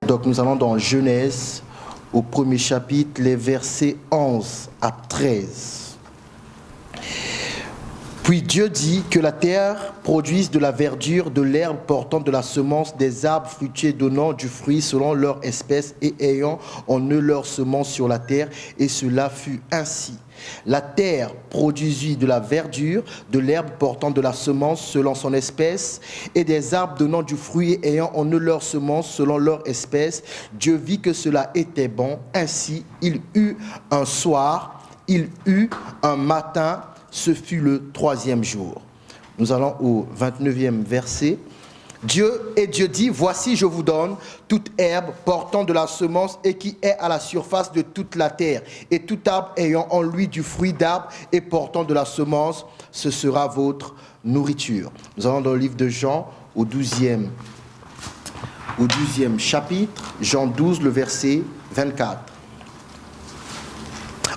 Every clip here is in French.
Donc nous allons dans Genèse, au premier chapitre, les versets 11 à 13. Puis Dieu dit que la terre produise de la verdure, de l'herbe portant de la semence, des arbres fruitiers donnant du fruit selon leur espèce et ayant en eux leur semence sur la terre. Et cela fut ainsi. La terre produisit de la verdure, de l'herbe portant de la semence selon son espèce, et des arbres donnant du fruit et ayant en eux leur semence selon leur espèce. Dieu vit que cela était bon. Ainsi, il eut un soir, il eut un matin. Ce fut le 3e jour. Nous allons au 29e verset. Dieu dit, voici je vous donne toute herbe portant de la semence et qui est à la surface de toute la terre, et tout arbre ayant en lui du fruit d'arbre et portant de la semence, ce sera votre nourriture. Nous allons dans le livre de Jean au 12e chapitre, Jean 12, le verset 24.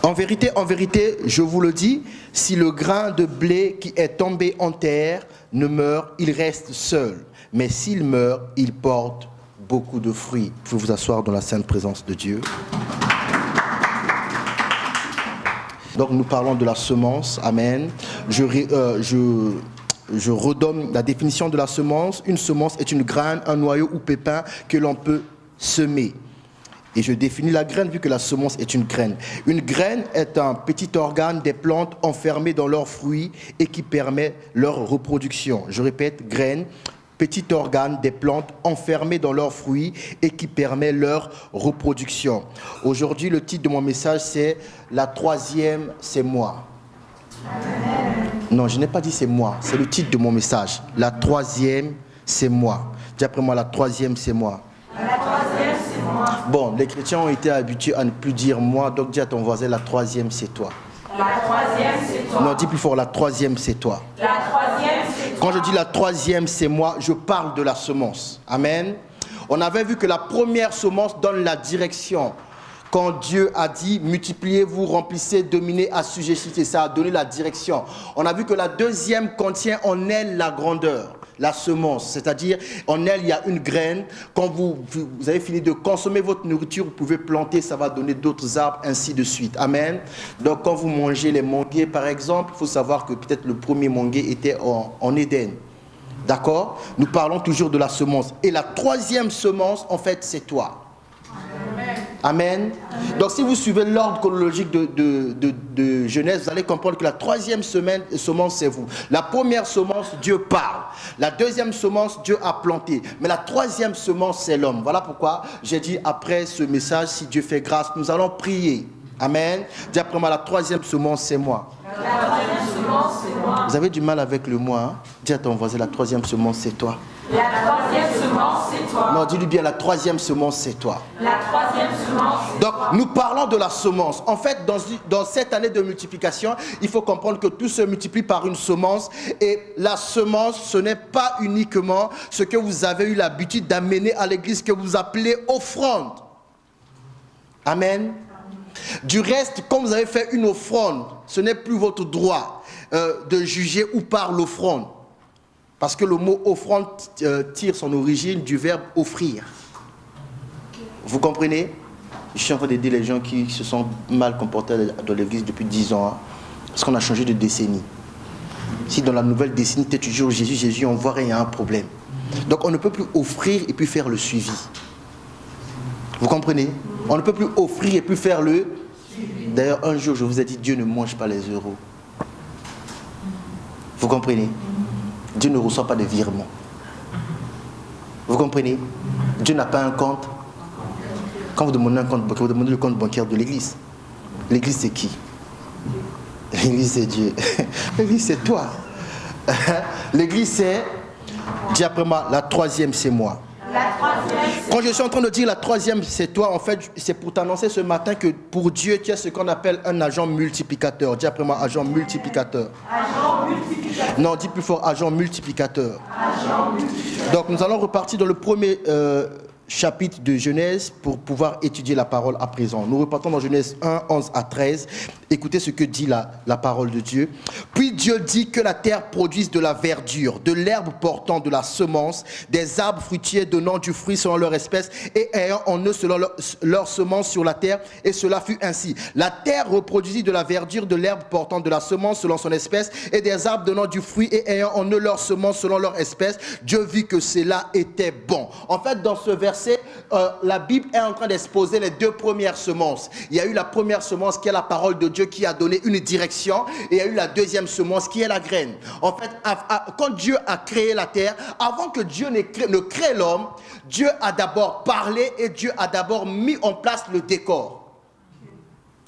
En vérité, je vous le dis, si le grain de blé qui est tombé en terre ne meurt, il reste seul. Mais s'il meurt, il porte beaucoup de fruits. Vous pouvez vous asseoir dans la sainte présence de Dieu. Donc nous parlons de la semence. Amen. Je redonne la définition de la semence. Une semence est une graine, un noyau ou pépin que l'on peut semer. Et je définis la graine vu que la semence est une graine. Une graine est un petit organe des plantes enfermé dans leurs fruits et qui permet leur reproduction. Je répète, graine, petit organe des plantes enfermé dans leurs fruits et qui permet leur reproduction. Aujourd'hui, le titre de mon message, c'est « La troisième, c'est moi ». Non, je n'ai pas dit c'est moi, c'est le titre de mon message. La troisième, c'est moi. Dis après moi, la troisième, c'est moi. La troisième, c'est moi. Bon, les chrétiens ont été habitués à ne plus dire moi, donc dis à ton voisin, la troisième, c'est toi. La troisième, c'est toi. Non, dis plus fort, la troisième, c'est toi. La troisième, c'est toi. Quand je dis la troisième, c'est moi, je parle de la semence. Amen. On avait vu que la première semence donne la direction. Quand Dieu a dit, multipliez-vous, remplissez, dominez, assujettissez, ça a donné la direction. On a vu que la deuxième contient en elle la grandeur, la semence. C'est-à-dire, en elle, il y a une graine. Quand vous avez fini de consommer votre nourriture, vous pouvez planter, ça va donner d'autres arbres, ainsi de suite. Amen. Donc, quand vous mangez les manguiers, par exemple, il faut savoir que peut-être le premier manguier était en Éden. D'accord? Nous parlons toujours de la semence. Et la troisième semence, en fait, c'est toi. Amen. Donc si vous suivez l'ordre chronologique de Genèse, vous allez comprendre que la troisième semence, c'est vous. La première semence, Dieu parle. La deuxième semence, Dieu a planté. Mais la troisième semence, c'est l'homme. Voilà pourquoi j'ai dit après ce message, si Dieu fait grâce, nous allons prier. Amen. Dis après moi, la troisième semence, c'est moi. La troisième semence, c'est moi. Vous avez du mal avec le moi. Hein? Dis à ton voisin, la troisième semence, c'est toi. La troisième semence, c'est toi. Non, dis-lui bien, la troisième semence, c'est toi. La troisième semence, c'est Donc, toi. nous parlons de la semence. En fait, dans cette année de multiplication, il faut comprendre que tout se multiplie par une semence. Et la semence, ce n'est pas uniquement ce que vous avez eu l'habitude d'amener à l'église que vous appelez offrande. Amen. Du reste, quand vous avez fait une offrande, ce n'est plus votre droit de juger ou par l'offrande. Parce que le mot offrande tire son origine du verbe offrir. Vous comprenez? Je suis en train d'aider les gens qui se sont mal comportés dans l'église depuis 10 ans. Hein, parce qu'on a changé de décennie. Si dans la nouvelle décennie, tu es toujours Jésus, on voit qu'il y a un problème. Donc on ne peut plus offrir et puis faire le suivi. Vous comprenez? On ne peut plus offrir et puis faire le suivi. D'ailleurs, un jour, je vous ai dit, Dieu ne mange pas les euros. Vous comprenez? Dieu ne reçoit pas de virement. Vous comprenez? Dieu n'a pas un compte. Quand vous demandez un compte bancaire, vous demandez le compte bancaire de l'église. L'église, c'est qui? L'église, c'est Dieu. L'église, c'est toi. L'église, c'est... Dis après moi, la troisième, c'est moi. Quand je suis en train de dire la troisième, c'est toi, en fait, c'est pour t'annoncer ce matin que pour Dieu, tu es ce qu'on appelle un agent multiplicateur. Dis après moi, agent multiplicateur. Agent multiplicateur. Non, dis plus fort, agent multiplicateur. Agent multiplicateur. Donc, nous allons repartir dans le premier chapitre de Genèse pour pouvoir étudier la parole à présent. Nous repartons dans Genèse 1, 11 à 13. Écoutez ce que dit la parole de Dieu. Puis Dieu dit que la terre produise de la verdure, de l'herbe portant de la semence, des arbres fruitiers donnant du fruit selon leur espèce et ayant en eux selon leur semence sur la terre. Et cela fut ainsi. La terre reproduisit de la verdure, de l'herbe portant de la semence selon son espèce et des arbres donnant du fruit et ayant en eux leur semence selon leur espèce. Dieu vit que cela était bon. En fait, dans ce verset, la Bible est en train d'exposer les deux premières semences. Il y a eu la première semence qui est la parole de Dieu qui a donné une direction, et il y a eu la deuxième semence qui est la graine. En fait, quand Dieu a créé la terre, avant que Dieu ne crée l'homme, Dieu a d'abord parlé et Dieu a d'abord mis en place le décor.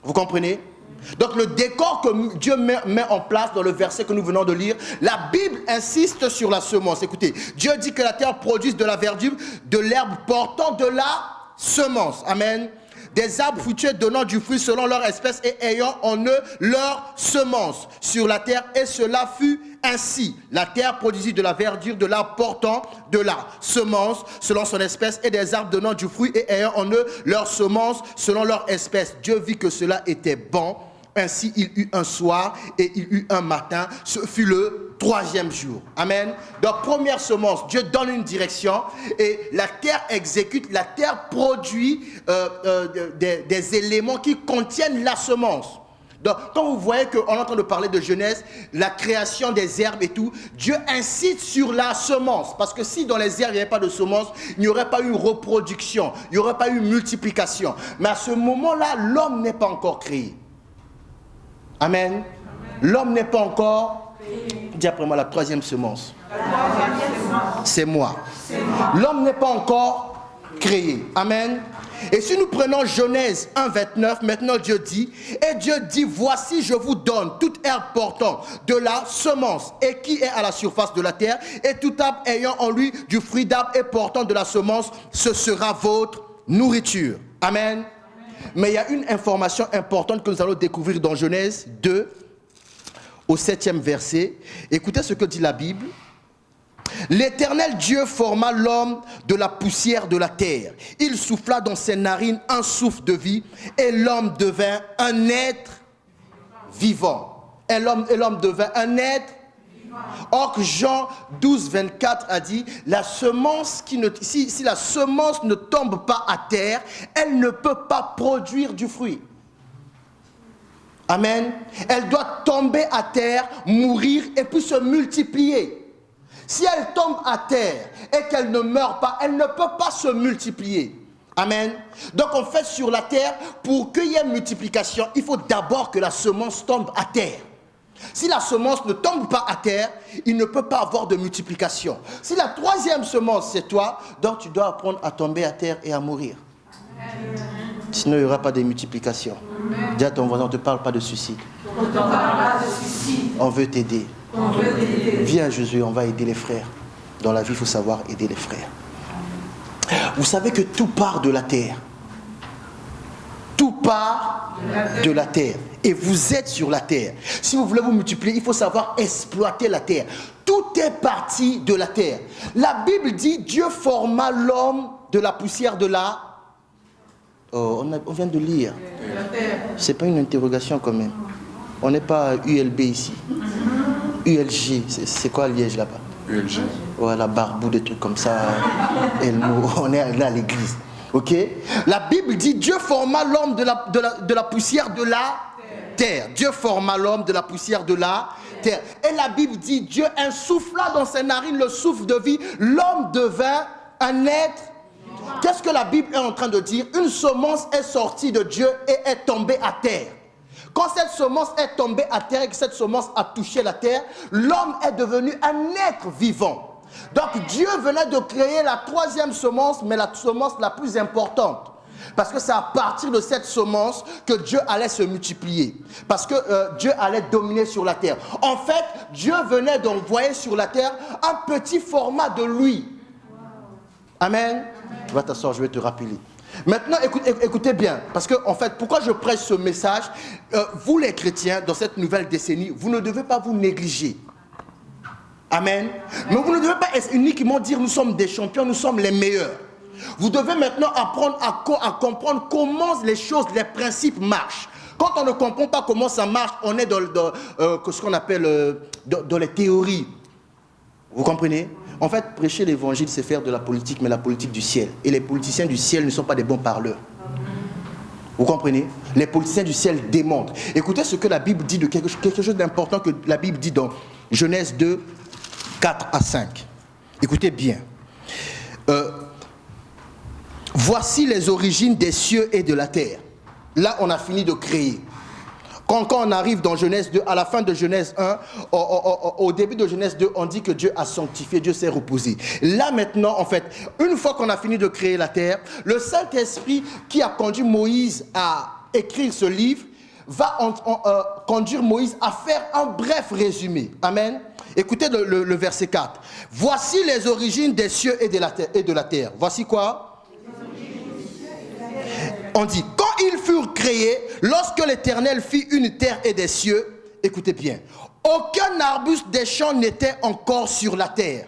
Vous comprenez? Donc le décor que Dieu met en place dans le verset que nous venons de lire, la Bible insiste sur la semence. Écoutez, Dieu dit que la terre produise de la verdure, de l'herbe portant de la semence. Amen. Des arbres fruitiers donnant du fruit selon leur espèce et ayant en eux leur semence sur la terre. Et cela fut ainsi. La terre produisit de la verdure, de l'arbre portant de la semence selon son espèce et des arbres donnant du fruit et ayant en eux leur semence selon leur espèce. Dieu vit que cela était bon. Ainsi, il eut un soir et il eut un matin. Ce fut le troisième jour. Amen. Donc, première semence, Dieu donne une direction et la terre exécute, la terre produit des éléments qui contiennent la semence. Donc, quand vous voyez qu'on est en train de parler de Genèse, la création des herbes et tout, Dieu incite sur la semence. Parce que si dans les herbes, il n'y avait pas de semence, il n'y aurait pas eu reproduction, il n'y aurait pas eu multiplication. Mais à ce moment-là, l'homme n'est pas encore créé. Amen. L'homme n'est pas encore. Dis après moi la troisième semence. C'est moi. L'homme n'est pas encore créé. Amen. Et si nous prenons Genèse 1, 29, maintenant Dieu dit, et Dieu dit, voici je vous donne toute herbe portant de la semence et qui est à la surface de la terre, et tout arbre ayant en lui du fruit d'arbre et portant de la semence, ce sera votre nourriture. Amen. Mais il y a une information importante que nous allons découvrir dans Genèse 2, au 7e verset. Écoutez ce que dit la Bible. L'Éternel Dieu forma l'homme de la poussière de la terre. Il souffla dans ses narines un souffle de vie et l'homme devint un être vivant. Et l'homme devint un être. Or Jean 12, 24 a dit, si la semence ne tombe pas à terre, elle ne peut pas produire du fruit. Amen. Elle doit tomber à terre, mourir et puis se multiplier. Si elle tombe à terre et qu'elle ne meurt pas, elle ne peut pas se multiplier. Amen. Donc en fait sur la terre, pour qu'il y ait multiplication, il faut d'abord que la semence tombe à terre. Si la semence ne tombe pas à terre, il ne peut pas avoir de multiplication. Si la troisième semence c'est toi, donc tu dois apprendre à tomber à terre et à mourir. Sinon il n'y aura pas de multiplication. Dis à ton voisin, on ne te parle pas de suicide. On veut t'aider. Viens Jésus, on va aider les frères. Dans la vie, il faut savoir aider les frères. Vous savez que tout part de la terre. Tout part de la terre. Et vous êtes sur la terre. Si vous voulez vous multiplier, il faut savoir exploiter la terre. Tout est parti de la terre. La Bible dit, Dieu forma l'homme de la poussière de la... Oh, on vient de lire. C'est pas une interrogation quand même. On n'est pas ULB ici. ULG, c'est quoi Liège là-bas? ULG. Voilà, barbou, des trucs comme ça. On est là à l'église. Ok? La Bible dit, Dieu forma l'homme de la poussière de la terre. Dieu forma l'homme de la poussière de la terre. Et la Bible dit, Dieu insuffla dans ses narines le souffle de vie. L'homme devint un être. Qu'est-ce que la Bible est en train de dire? Une semence est sortie de Dieu et est tombée à terre. Quand cette semence est tombée à terre et que cette semence a touché la terre, l'homme est devenu un être vivant. Donc Dieu venait de créer la troisième semence, mais la semence la plus importante. Parce que c'est à partir de cette semence que Dieu allait se multiplier. Parce que Dieu allait dominer sur la terre. En fait, Dieu venait d'envoyer sur la terre un petit format de lui. Amen. Tu vas t'asseoir, je vais te rappeler. Maintenant, écoutez bien, parce que en fait, pourquoi je prêche ce message, vous les chrétiens, dans cette nouvelle décennie, vous ne devez pas vous négliger. Amen. Mais vous ne devez pas uniquement dire nous sommes des champions, nous sommes les meilleurs. Vous devez maintenant apprendre à comprendre comment les choses, les principes marchent. Quand on ne comprend pas comment ça marche, on est dans ce qu'on appelle dans les théories. Vous comprenez? En fait, prêcher l'évangile, c'est faire de la politique, mais la politique du ciel. Et les politiciens du ciel ne sont pas des bons parleurs. Vous comprenez? Les politiciens du ciel démontrent. Écoutez ce que la Bible dit de quelque chose d'important que la Bible dit dans Genèse 2, 4 à 5. Écoutez bien. Voici les origines des cieux et de la terre. Là, on a fini de créer. Quand on arrive dans Genèse 2, à la fin de Genèse 1, au début de Genèse 2, on dit que Dieu a sanctifié, Dieu s'est reposé. Là maintenant, en fait, une fois qu'on a fini de créer la terre, le Saint-Esprit qui a conduit Moïse à écrire ce livre, va conduire Moïse à faire un bref résumé. Amen. Écoutez le verset 4. Voici les origines des cieux et de la terre. Voici quoi? On dit, quand ils furent créés, lorsque l'Éternel fit une terre et des cieux, écoutez bien, aucun arbuste des champs n'était encore sur la terre.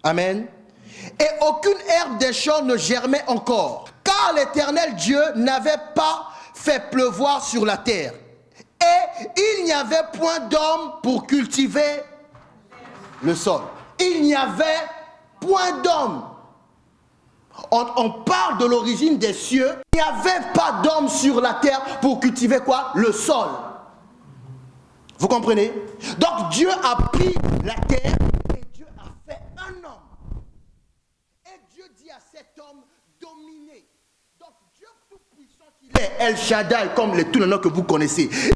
Amen. Et aucune herbe des champs ne germait encore, car l'Éternel Dieu n'avait pas fait pleuvoir sur la terre. Et il n'y avait point d'homme pour cultiver le sol. Il n'y avait point d'homme. On parle de l'origine des cieux. Il n'y avait pas d'homme sur la terre pour cultiver quoi? Le sol. Vous comprenez? Donc Dieu a pris la terre et Dieu a fait un homme. Et Dieu dit à cet homme dominer. Donc Dieu tout-puissant qu'il est, El Shaddai, comme tous les noms que vous connaissez, il ne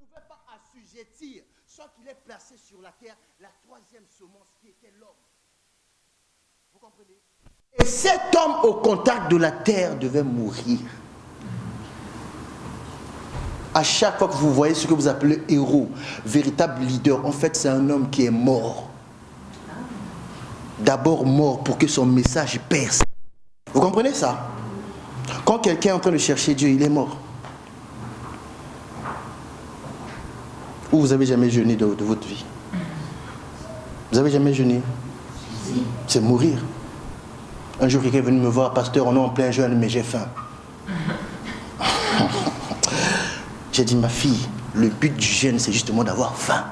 pouvait pas assujettir sans qu'il ait placé sur la terre la troisième semence qui était l'homme. Vous comprenez? Et cet homme au contact de la terre devait mourir. À chaque fois que vous voyez ce que vous appelez héros, véritable leader, en fait c'est un homme qui est mort. D'abord mort pour que son message perce. Vous comprenez ça? Quand quelqu'un est en train de chercher Dieu, il est mort. Ou vous avez jamais jeûné de votre vie? Vous avez jamais jeûné? C'est mourir. Un jour, quelqu'un est venu me voir, pasteur, on est en plein jeûne, mais j'ai faim. J'ai dit, ma fille, le but du jeûne, c'est justement d'avoir faim.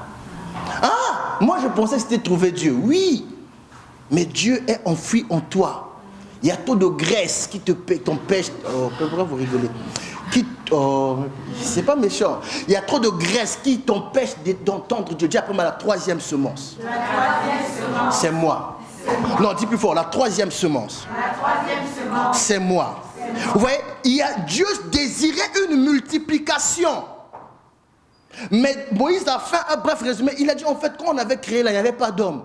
Ah, moi je pensais que c'était de trouver Dieu. Oui, mais Dieu est enfoui en toi. Il y a trop de graisse qui t'empêche. Oh, pourquoi vous rigolez? C'est pas méchant. Il y a trop de graisse qui t'empêche d'entendre Dieu. Dis après moi la troisième semence. La troisième semence. C'est moi. Non, dis plus fort, la troisième semence. La troisième semence. C'est moi. Vous voyez, Dieu désirait une multiplication. Mais Moïse a fait un bref résumé. Il a dit, en fait, quand on avait créé là, il n'y avait pas d'homme.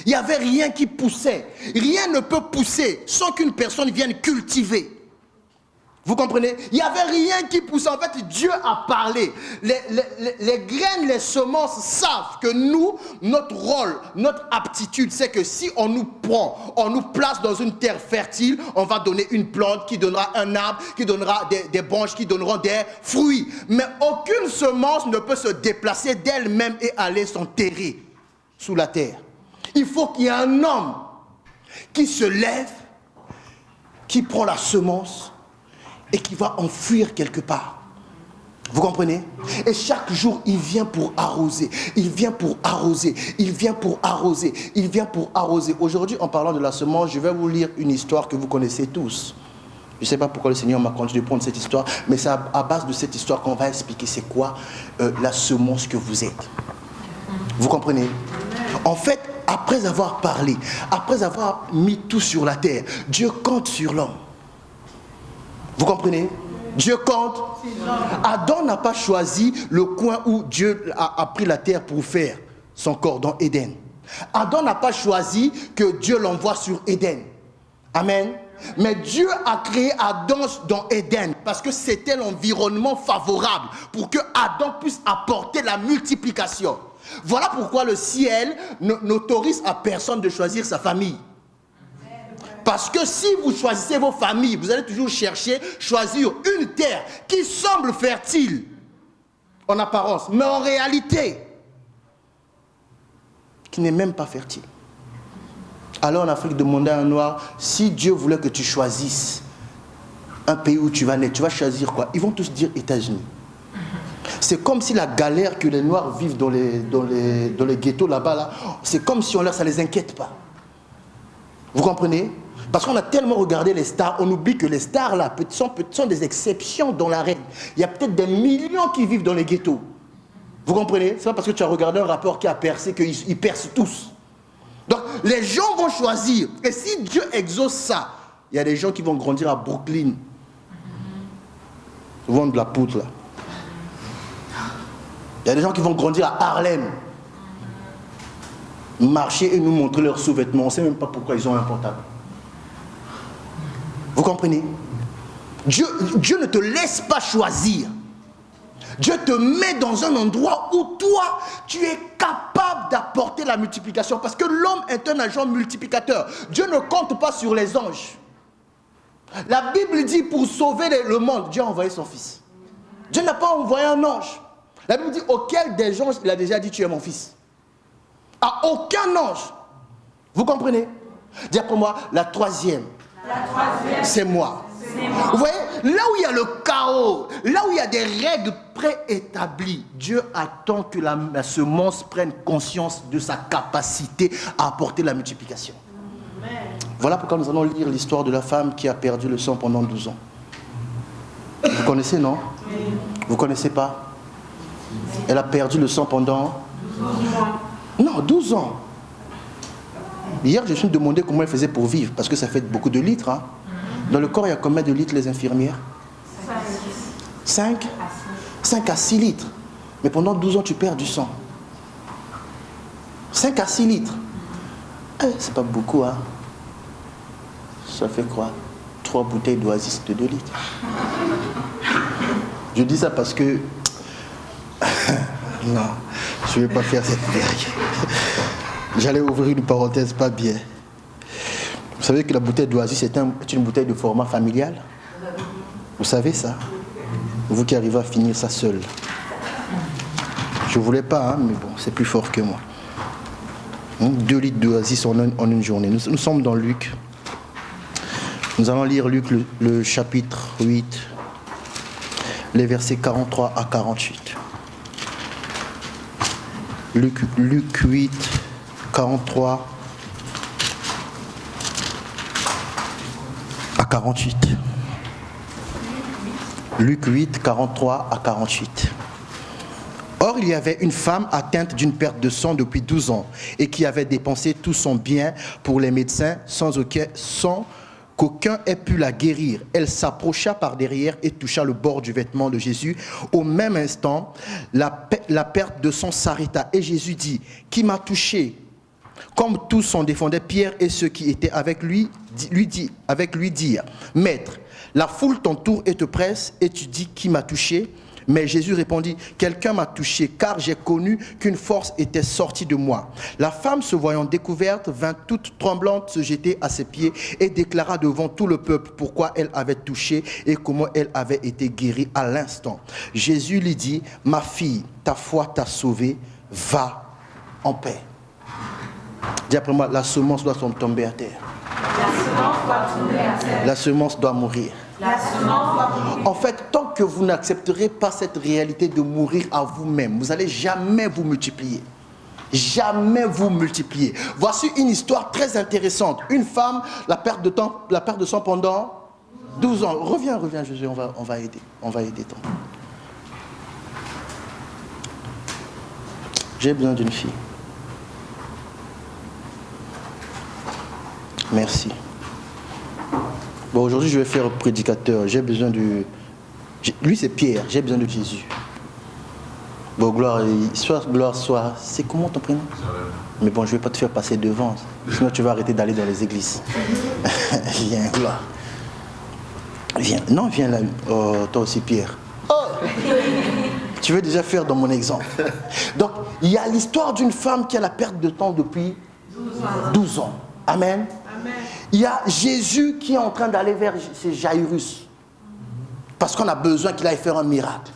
Il n'y avait rien qui poussait. Rien ne peut pousser sans qu'une personne vienne cultiver. Vous comprenez? Il n'y avait rien qui poussait. En fait, Dieu a parlé. Les graines, les semences savent que nous, notre rôle, notre aptitude, c'est que si on nous prend, on nous place dans une terre fertile, on va donner une plante qui donnera un arbre, qui donnera des branches, qui donneront des fruits. Mais aucune semence ne peut se déplacer d'elle-même et aller s'enterrer sous la terre. Il faut qu'il y ait un homme qui se lève, qui prend la semence et qui va enfuir quelque part. Vous comprenez? Et chaque jour, il vient pour arroser. Il vient pour arroser. Il vient pour arroser. Il vient pour arroser. Aujourd'hui, en parlant de la semence, je vais vous lire une histoire que vous connaissez tous. Je ne sais pas pourquoi le Seigneur m'a conduit de prendre cette histoire, mais c'est à base de cette histoire qu'on va expliquer c'est quoi la semence que vous êtes. Vous comprenez? En fait, après avoir parlé, après avoir mis tout sur la terre, Dieu compte sur l'homme. Vous comprenez? Dieu compte. Adam n'a pas choisi le coin où Dieu a pris la terre pour faire son corps dans Éden. Adam n'a pas choisi que Dieu l'envoie sur Éden. Amen. Mais Dieu a créé Adam dans Éden parce que c'était l'environnement favorable pour que Adam puisse apporter la multiplication. Voilà pourquoi le ciel n'autorise à personne de choisir sa famille. Parce que si vous choisissez vos familles, vous allez toujours choisir une terre qui semble fertile en apparence, mais en réalité, qui n'est même pas fertile. Alors en Afrique, demandez à un noir, si Dieu voulait que tu choisisses un pays où tu vas naître, tu vas choisir quoi? Ils vont tous dire États-Unis. c'est comme si la galère que les Noirs vivent dans les ghettos là-bas, là, c'est comme si ça ne les inquiète pas. Vous comprenez? Parce qu'on a tellement regardé les stars, on oublie que les stars là sont des exceptions dans la règle. Il y a peut-être des millions qui vivent dans les ghettos. Vous comprenez? C'est pas parce que tu as regardé un rapport qui a percé qu'ils percent tous. Donc les gens vont choisir. Et si Dieu exauce ça, il y a des gens qui vont grandir à Brooklyn. Souvent de la poutre là. Il y a des gens qui vont grandir à Harlem. Marcher et nous montrer leurs sous-vêtements. On ne sait même pas pourquoi ils ont un portable. Vous comprenez? Dieu ne te laisse pas choisir. Dieu te met dans un endroit où toi, tu es capable d'apporter la multiplication. Parce que l'homme est un agent multiplicateur. Dieu ne compte pas sur les anges. La Bible dit pour sauver le monde, Dieu a envoyé son fils. Dieu n'a pas envoyé un ange. La Bible dit auquel des anges, il a déjà dit tu es mon fils. À aucun ange. Vous comprenez? Dis après moi, la troisième, c'est moi. Vous voyez, là où il y a le chaos, là où il y a des règles préétablies, Dieu attend que la semence prenne conscience de sa capacité à apporter la multiplication. Amen. Voilà pourquoi nous allons lire l'histoire de la femme qui a perdu le sang pendant 12 ans. Vous connaissez, non? Oui. Vous ne connaissez pas? Elle a perdu le sang pendant 12 ans. Hier, je me suis demandé comment elle faisait pour vivre, parce que ça fait beaucoup de litres. Hein. Dans le corps, il y a combien de litres les infirmières? 5 à 6 litres. Mais pendant 12 ans, tu perds du sang. 5 à 6 litres. C'est pas beaucoup, hein. Ça fait quoi? 3 bouteilles d'Oasis de 2 litres. Je dis ça parce que... non, je ne vais pas faire cette blague. J'allais ouvrir une parenthèse pas bien. Vous savez que la bouteille d'Oasis est une bouteille de format familial? Vous savez ça? Vous qui arrivez à finir ça seul. Je ne voulais pas, hein, mais bon, c'est plus fort que moi. 2 litres d'Oasis en une journée. Nous sommes dans Luc. Nous allons lire Luc le chapitre 8, les versets 43 à 48. Luc 8, 43 à 48. Luc 8, 43 à 48. Or, il y avait une femme atteinte d'une perte de sang depuis 12 ans et qui avait dépensé tout son bien pour les médecins sans qu'aucun ait pu la guérir. Elle s'approcha par derrière et toucha le bord du vêtement de Jésus. Au même instant, la perte de sang s'arrêta et Jésus dit « Qui m'a touché ?» Comme tous s'en défendaient, Pierre et ceux qui étaient avec lui dirent « Maître, la foule t'entoure et te presse et tu dis « Qui m'a touché ?» Mais Jésus répondit, quelqu'un m'a touché, car j'ai connu qu'une force était sortie de moi. La femme, se voyant découverte, vint toute tremblante se jeter à ses pieds et déclara devant tout le peuple pourquoi elle avait touché et comment elle avait été guérie à l'instant. Jésus lui dit, ma fille, ta foi t'a sauvée, va en paix. Dis après moi, la semence doit tomber à terre. La semence doit mourir. En fait, tant que vous n'accepterez pas cette réalité de mourir à vous-même, vous n'allez jamais vous multiplier. Jamais vous multiplier. Voici une histoire très intéressante. Une femme, la perte de sang pendant 12 ans. Reviens Jésus, on va aider. On va aider ton. J'ai besoin d'une fille. Merci. Bon, aujourd'hui, je vais faire prédicateur. J'ai besoin de... Lui, c'est Pierre. J'ai besoin de Jésus. Bon, gloire soit... C'est comment ton prénom? Mais bon, je ne vais pas te faire passer devant. Sinon, tu vas arrêter d'aller dans les églises. Viens, gloire. Viens. Non, viens là. Oh, toi aussi, Pierre. Oh! Tu veux déjà faire dans mon exemple. Donc, il y a l'histoire d'une femme qui a la perte de temps depuis 12 ans. Amen. Il y a Jésus qui est en train d'aller vers Jairus parce qu'on a besoin qu'il aille faire un miracle.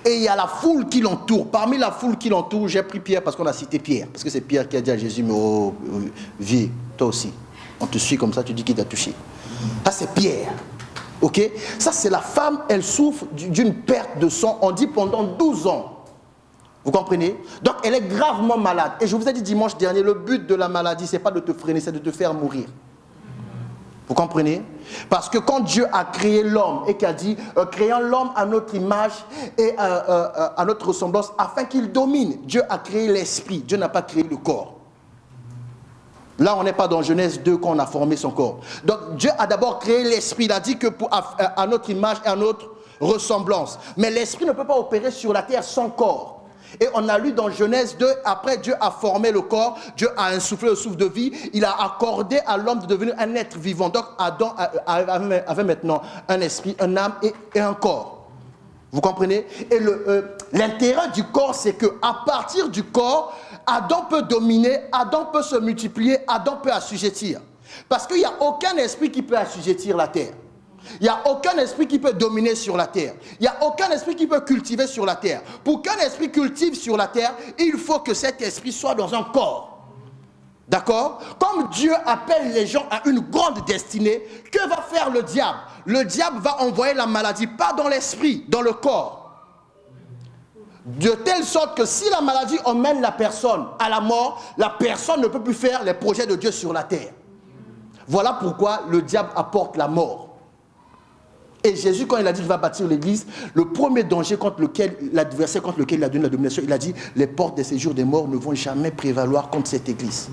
Et il y a la foule qui l'entoure. Parmi la foule qui l'entoure, j'ai pris Pierre parce qu'on a cité Pierre. Parce que c'est Pierre qui a dit à Jésus, mais viens, toi aussi. On te suit comme ça, tu dis qu'il t'a touché. Ça c'est Pierre. Ok? Ça, c'est la femme, elle souffre d'une perte de sang, on dit pendant 12 ans. Vous comprenez? Donc, elle est gravement malade. Et je vous ai dit dimanche dernier, le but de la maladie, ce n'est pas de te freiner, c'est de te faire mourir. Vous comprenez? Parce que quand Dieu a créé l'homme et qu'il a dit, créant l'homme à notre image et à notre ressemblance, afin qu'il domine, Dieu a créé l'esprit, Dieu n'a pas créé le corps. Là, on n'est pas dans Genèse 2 quand on a formé son corps. Donc, Dieu a d'abord créé l'esprit. Il a dit que à notre image et à notre ressemblance. Mais l'esprit ne peut pas opérer sur la terre sans corps. Et on a lu dans Genèse 2, après Dieu a formé le corps, Dieu a insufflé le souffle de vie, il a accordé à l'homme de devenir un être vivant. Donc, Adam avait maintenant un esprit, une âme et un corps. Vous comprenez? Et l'intérêt du corps, c'est qu'à partir du corps, Adam peut dominer, Adam peut se multiplier, Adam peut assujettir. Parce qu'il n'y a aucun esprit qui peut assujettir la terre. Il n'y a aucun esprit qui peut dominer sur la terre. Il n'y a aucun esprit qui peut cultiver sur la terre. Pour qu'un esprit cultive sur la terre, il faut que cet esprit soit dans un corps. D'accord? Comme Dieu appelle les gens à une grande destinée, que va faire le diable? Le diable va envoyer la maladie, pas dans l'esprit, dans le corps. De telle sorte que si la maladie emmène la personne à la mort, la personne ne peut plus faire les projets de Dieu sur la terre. Voilà pourquoi le diable apporte la mort. Et Jésus, quand il a dit qu'il va bâtir l'église, le premier danger contre lequel l'adversaire contre lequel il a donné la domination, il a dit les portes des séjours des morts ne vont jamais prévaloir contre cette église.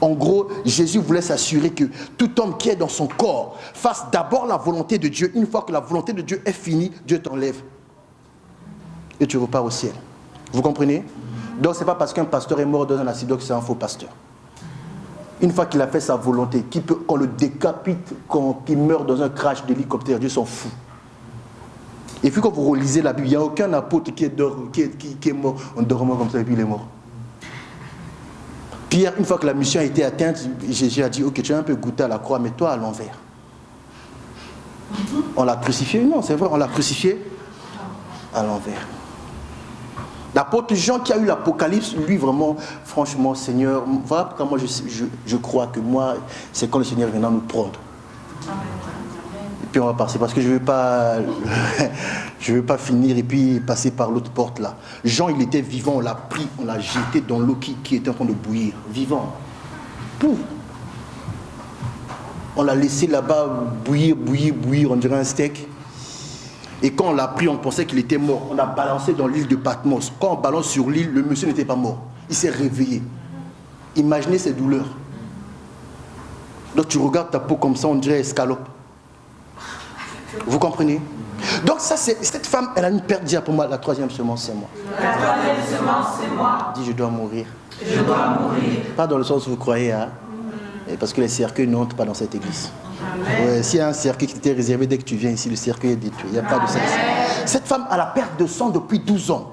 En gros, Jésus voulait s'assurer que tout homme qui est dans son corps fasse d'abord la volonté de Dieu. Une fois que la volonté de Dieu est finie, Dieu t'enlève. Et tu repars au ciel. Vous comprenez? Donc ce n'est pas parce qu'un pasteur est mort dans un accident que c'est un faux pasteur. Une fois qu'il a fait sa volonté, qu'on le décapite, qu'il meurt dans un crash d'hélicoptère, Dieu s'en fout. Et puis quand vous relisez la Bible, il n'y a aucun apôtre qui est mort en dormant comme ça et puis il est mort. Pierre, une fois que la mission a été atteinte, Jésus a dit, ok, tu as un peu goûté à la croix, mais toi à l'envers. On l'a crucifié? Non, c'est vrai, on l'a crucifié à l'envers. L'apôtre Jean qui a eu l'Apocalypse, lui vraiment, franchement, Seigneur, voilà pourquoi moi je crois que moi, c'est quand le Seigneur viendra nous prendre. Et puis on va passer, parce que je ne veux pas finir et puis passer par l'autre porte là. Jean, il était vivant, on l'a pris, on l'a jeté dans l'eau qui était en train de bouillir, vivant. Pouf. On l'a laissé là-bas bouillir, on dirait un steak. Et quand on l'a pris, on pensait qu'il était mort. On l'a balancé dans l'île de Patmos. Quand on balance sur l'île, le monsieur n'était pas mort. Il s'est réveillé. Imaginez ces douleurs. Donc tu regardes ta peau comme ça, on dirait escalope. Vous comprenez? Donc ça, cette femme, elle a une perte. Dis pour moi, la troisième semence, c'est moi. La troisième semence, c'est moi. Dis, je dois mourir. Je dois mourir. Pas dans le sens où vous croyez, hein? Parce que les cercueils n'entrent pas dans cette église. Ouais, s'il y a un cercueil qui t'était réservé dès que tu viens ici, le cercueil est détruit. Il n'y a pas de ça. Cette femme a la perte de sang depuis 12 ans.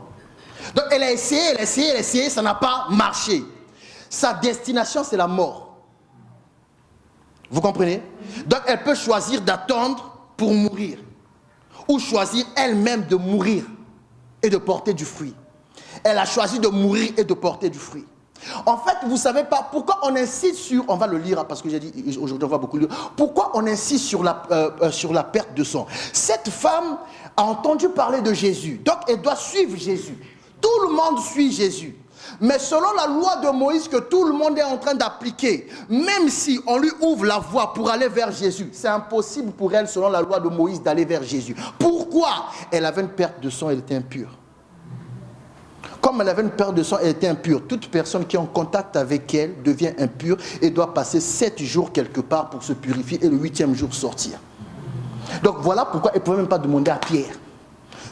Donc elle a essayé, ça n'a pas marché. Sa destination, c'est la mort. Vous comprenez? Donc elle peut choisir d'attendre pour mourir. Ou choisir elle-même de mourir et de porter du fruit. Elle a choisi de mourir et de porter du fruit. En fait, vous ne savez pas pourquoi on insiste sur... On va le lire parce que j'ai dit, aujourd'hui on va beaucoup lire. Pourquoi on insiste sur la perte de sang? Cette femme a entendu parler de Jésus. Donc elle doit suivre Jésus. Tout le monde suit Jésus. Mais selon la loi de Moïse que tout le monde est en train d'appliquer, même si on lui ouvre la voie pour aller vers Jésus, c'est impossible pour elle, selon la loi de Moïse, d'aller vers Jésus. Pourquoi? Elle avait une perte de sang, elle était impure. Comme elle avait une perte de sang, elle était impure. Toute personne qui est en contact avec elle devient impure et doit passer 7 jours quelque part pour se purifier et le 8e jour sortir. Donc voilà pourquoi elle ne pouvait même pas demander à Pierre.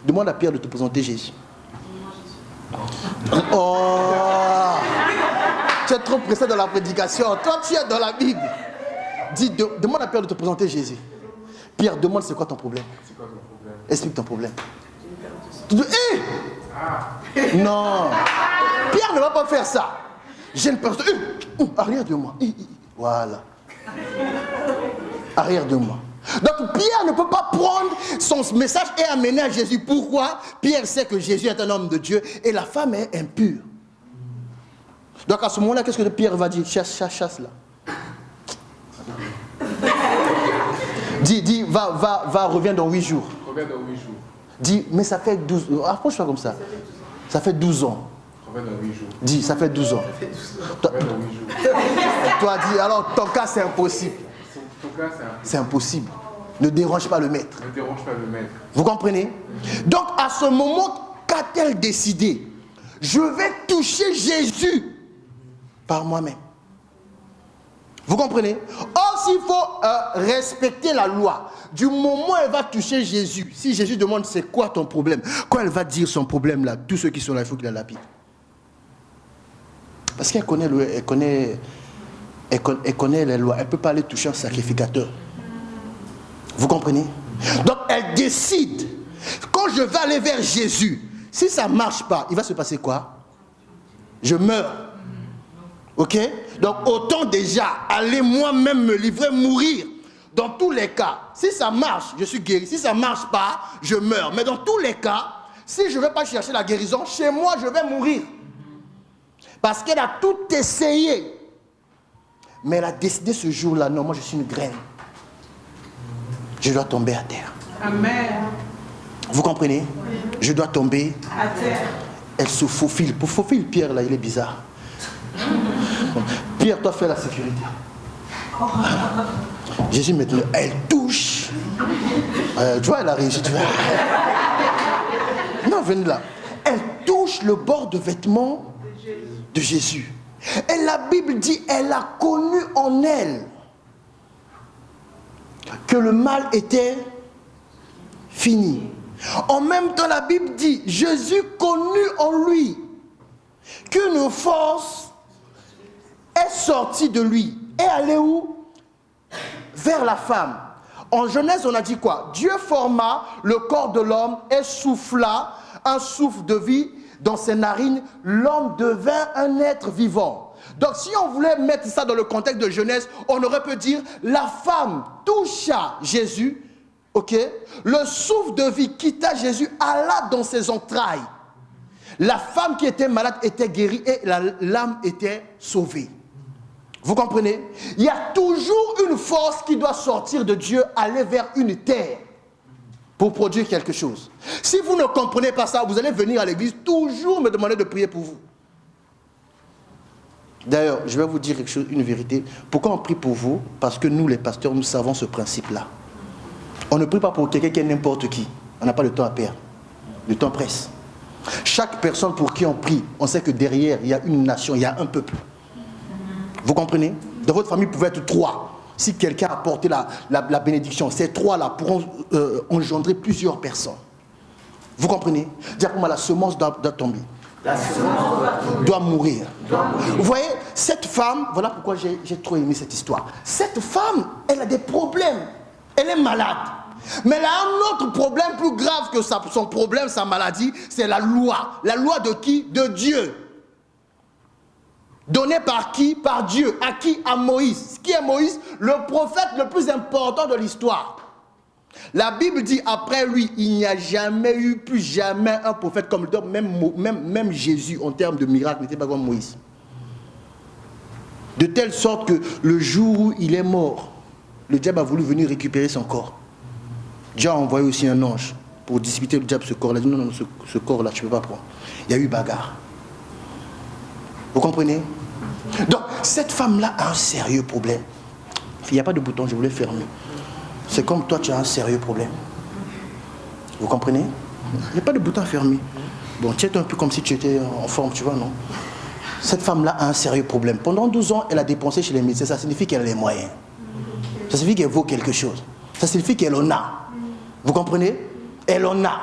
Demande à Pierre de te présenter Jésus. Oh, tu es trop pressé dans la prédication. Toi, tu es dans la Bible. Dis, demande à Pierre de te présenter Jésus. Pierre, demande c'est quoi ton problème. Explique ton problème. Tu dis, non, Pierre ne va pas faire ça. J'ai une personne. Arrière de moi. Voilà. Arrière de moi. Donc Pierre ne peut pas prendre son message et amener à Jésus. Pourquoi? Pierre sait que Jésus est un homme de Dieu et la femme est impure. Donc à ce moment-là, qu'est-ce que Pierre va dire? Chasse là. Dis, reviens dans 8 jours. Reviens dans 8 jours. Dis, mais ça fait 12 ans. Approche-toi comme ça. Ça fait 12 ans. Reviens dans 8 jours. Dis, ça fait 12 ans. Reviens dans 8 jours. Toi, dis, alors ton cas c'est impossible. Ton cas, C'est impossible. Ne dérange pas le maître. Ne dérange pas le maître. Vous comprenez? Donc, à ce moment, qu'a-t-elle décidé? Je vais toucher Jésus par moi-même. Vous comprenez? Or, s'il faut respecter la loi, du moment où elle va toucher Jésus, si Jésus demande c'est quoi ton problème, quand elle va dire son problème là, tous ceux qui sont là, il faut qu'il la lapide. Parce qu'elle connaît, elle connaît les lois, elle ne peut pas aller toucher un sacrificateur. Vous comprenez? Donc elle décide, quand je vais aller vers Jésus, si ça ne marche pas, il va se passer quoi? Je meurs. Ok? Donc autant déjà aller moi-même me livrer, mourir. Dans tous les cas, si ça marche, je suis guéri. Si ça ne marche pas, je meurs. Mais dans tous les cas, si je ne vais pas chercher la guérison, chez moi, je vais mourir. Parce qu'elle a tout essayé. Mais elle a décidé ce jour-là, non, moi je suis une graine. Je dois tomber à terre. Amen. Vous comprenez? Je dois tomber À terre. Elle se faufile. Pour faufiler Pierre, là, il est bizarre. Pierre, toi, fais la sécurité. Jésus, maintenant, elle touche. Tu vois, elle a réussi. Tu vois. Non, venez là. Elle touche le bord de vêtements de Jésus. Et la Bible dit, elle a connu en elle que le mal était fini. En même temps, la Bible dit, Jésus connut en lui qu'une force est sortie de lui. Et allée où? Vers la femme. En Genèse, on a dit quoi? Dieu forma le corps de l'homme et souffla un souffle de vie dans ses narines. L'homme devint un être vivant. Donc si on voulait mettre ça dans le contexte de Genèse, on aurait pu dire la femme toucha Jésus, ok? Le souffle de vie quitta Jésus, alla dans ses entrailles. La femme qui était malade était guérie et l'âme était sauvée. Vous comprenez? Il y a toujours une force qui doit sortir de Dieu, aller vers une terre pour produire quelque chose. Si vous ne comprenez pas ça, vous allez venir à l'église toujours me demander de prier pour vous. D'ailleurs, je vais vous dire quelque chose, une vérité. Pourquoi on prie pour vous? Parce que nous, les pasteurs, nous savons ce principe-là. On ne prie pas pour quelqu'un qui est n'importe qui. On n'a pas le temps à perdre. Le temps presse. Chaque personne pour qui on prie, on sait que derrière, il y a une nation, il y a un peuple. Vous comprenez? Dans votre famille, vous pouvez être 3. Si quelqu'un a apporté la bénédiction, ces 3-là pourront engendrer plusieurs personnes. Vous comprenez? Dire pour moi, la semence doit tomber. La semence doit mourir. Vous voyez, cette femme, voilà pourquoi j'ai trop aimé cette histoire. Cette femme, elle a des problèmes. Elle est malade. Mais elle a un autre problème plus grave que son problème, sa maladie, c'est la loi. La loi de qui? De Dieu. Donnée par qui? Par Dieu. À qui? À Moïse. Qui est Moïse? Le prophète le plus important de l'histoire. La Bible dit, après lui, il n'y a jamais eu, plus jamais un prophète comme lui. Même Jésus, en termes de miracles, n'était pas comme Moïse. De telle sorte que le jour où il est mort, le diable a voulu venir récupérer son corps. Dieu a envoyé aussi un ange pour disputer le diable ce corps-là. Il a dit, non, ce corps-là, tu ne peux pas prendre. Il y a eu bagarre. Vous comprenez? Donc, cette femme-là a un sérieux problème. Il n'y a pas de bouton, je voulais fermer. C'est comme toi, tu as un sérieux problème. Vous comprenez? Il n'y a pas de bouton à fermer. Bon, tu es un peu comme si tu étais en forme, tu vois, non? Cette femme-là a un sérieux problème. Pendant 12 ans, elle a dépensé chez les médecins. Ça signifie qu'elle a les moyens. Ça signifie qu'elle vaut quelque chose. Ça signifie qu'elle en a. Vous comprenez? Elle en a.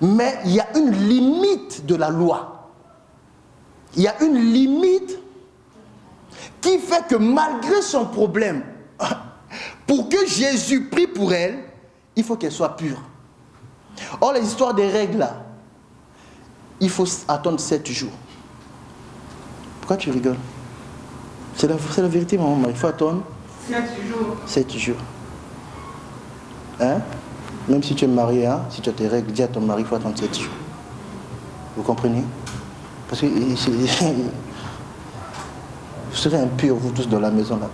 Mais il y a une limite de la loi. Il y a une limite qui fait que malgré son problème, pour que Jésus prie pour elle, il faut qu'elle soit pure. Or, les histoires des règles, là, il faut attendre 7 jours. Pourquoi tu rigoles? C'est la vérité, maman. Il faut attendre 7 jours. 7 jours. Hein? Même si tu es marié, hein, si tu as tes règles, dis à ton mari, il faut attendre 7 jours. Vous comprenez? Parce que vous serez impurs, vous tous, dans la maison là.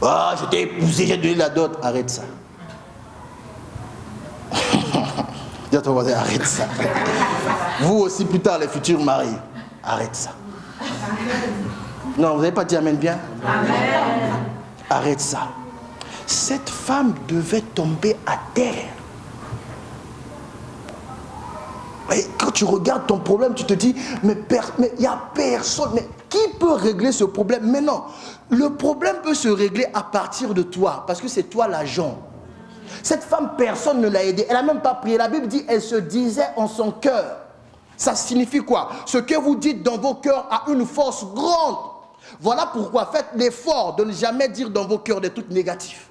Ah, je t'ai épousé, j'ai donné la dot. Arrête ça. Dis à ton voisin, arrête ça. Vous aussi, plus tard, les futurs maris, arrête ça. Non, vous n'avez pas dit amen bien? Amen. Arrête ça. Cette femme devait tomber à terre. Et quand tu regardes ton problème, tu te dis, mais il n'y a personne. Mais qui peut régler ce problème? Mais non, le problème peut se régler à partir de toi, parce que c'est toi l'agent. Cette femme, personne ne l'a aidée. Elle n'a même pas prié. La Bible dit, elle se disait en son cœur. Ça signifie quoi? Ce que vous dites dans vos cœurs a une force grande. Voilà pourquoi faites l'effort de ne jamais dire dans vos cœurs des trucs négatifs.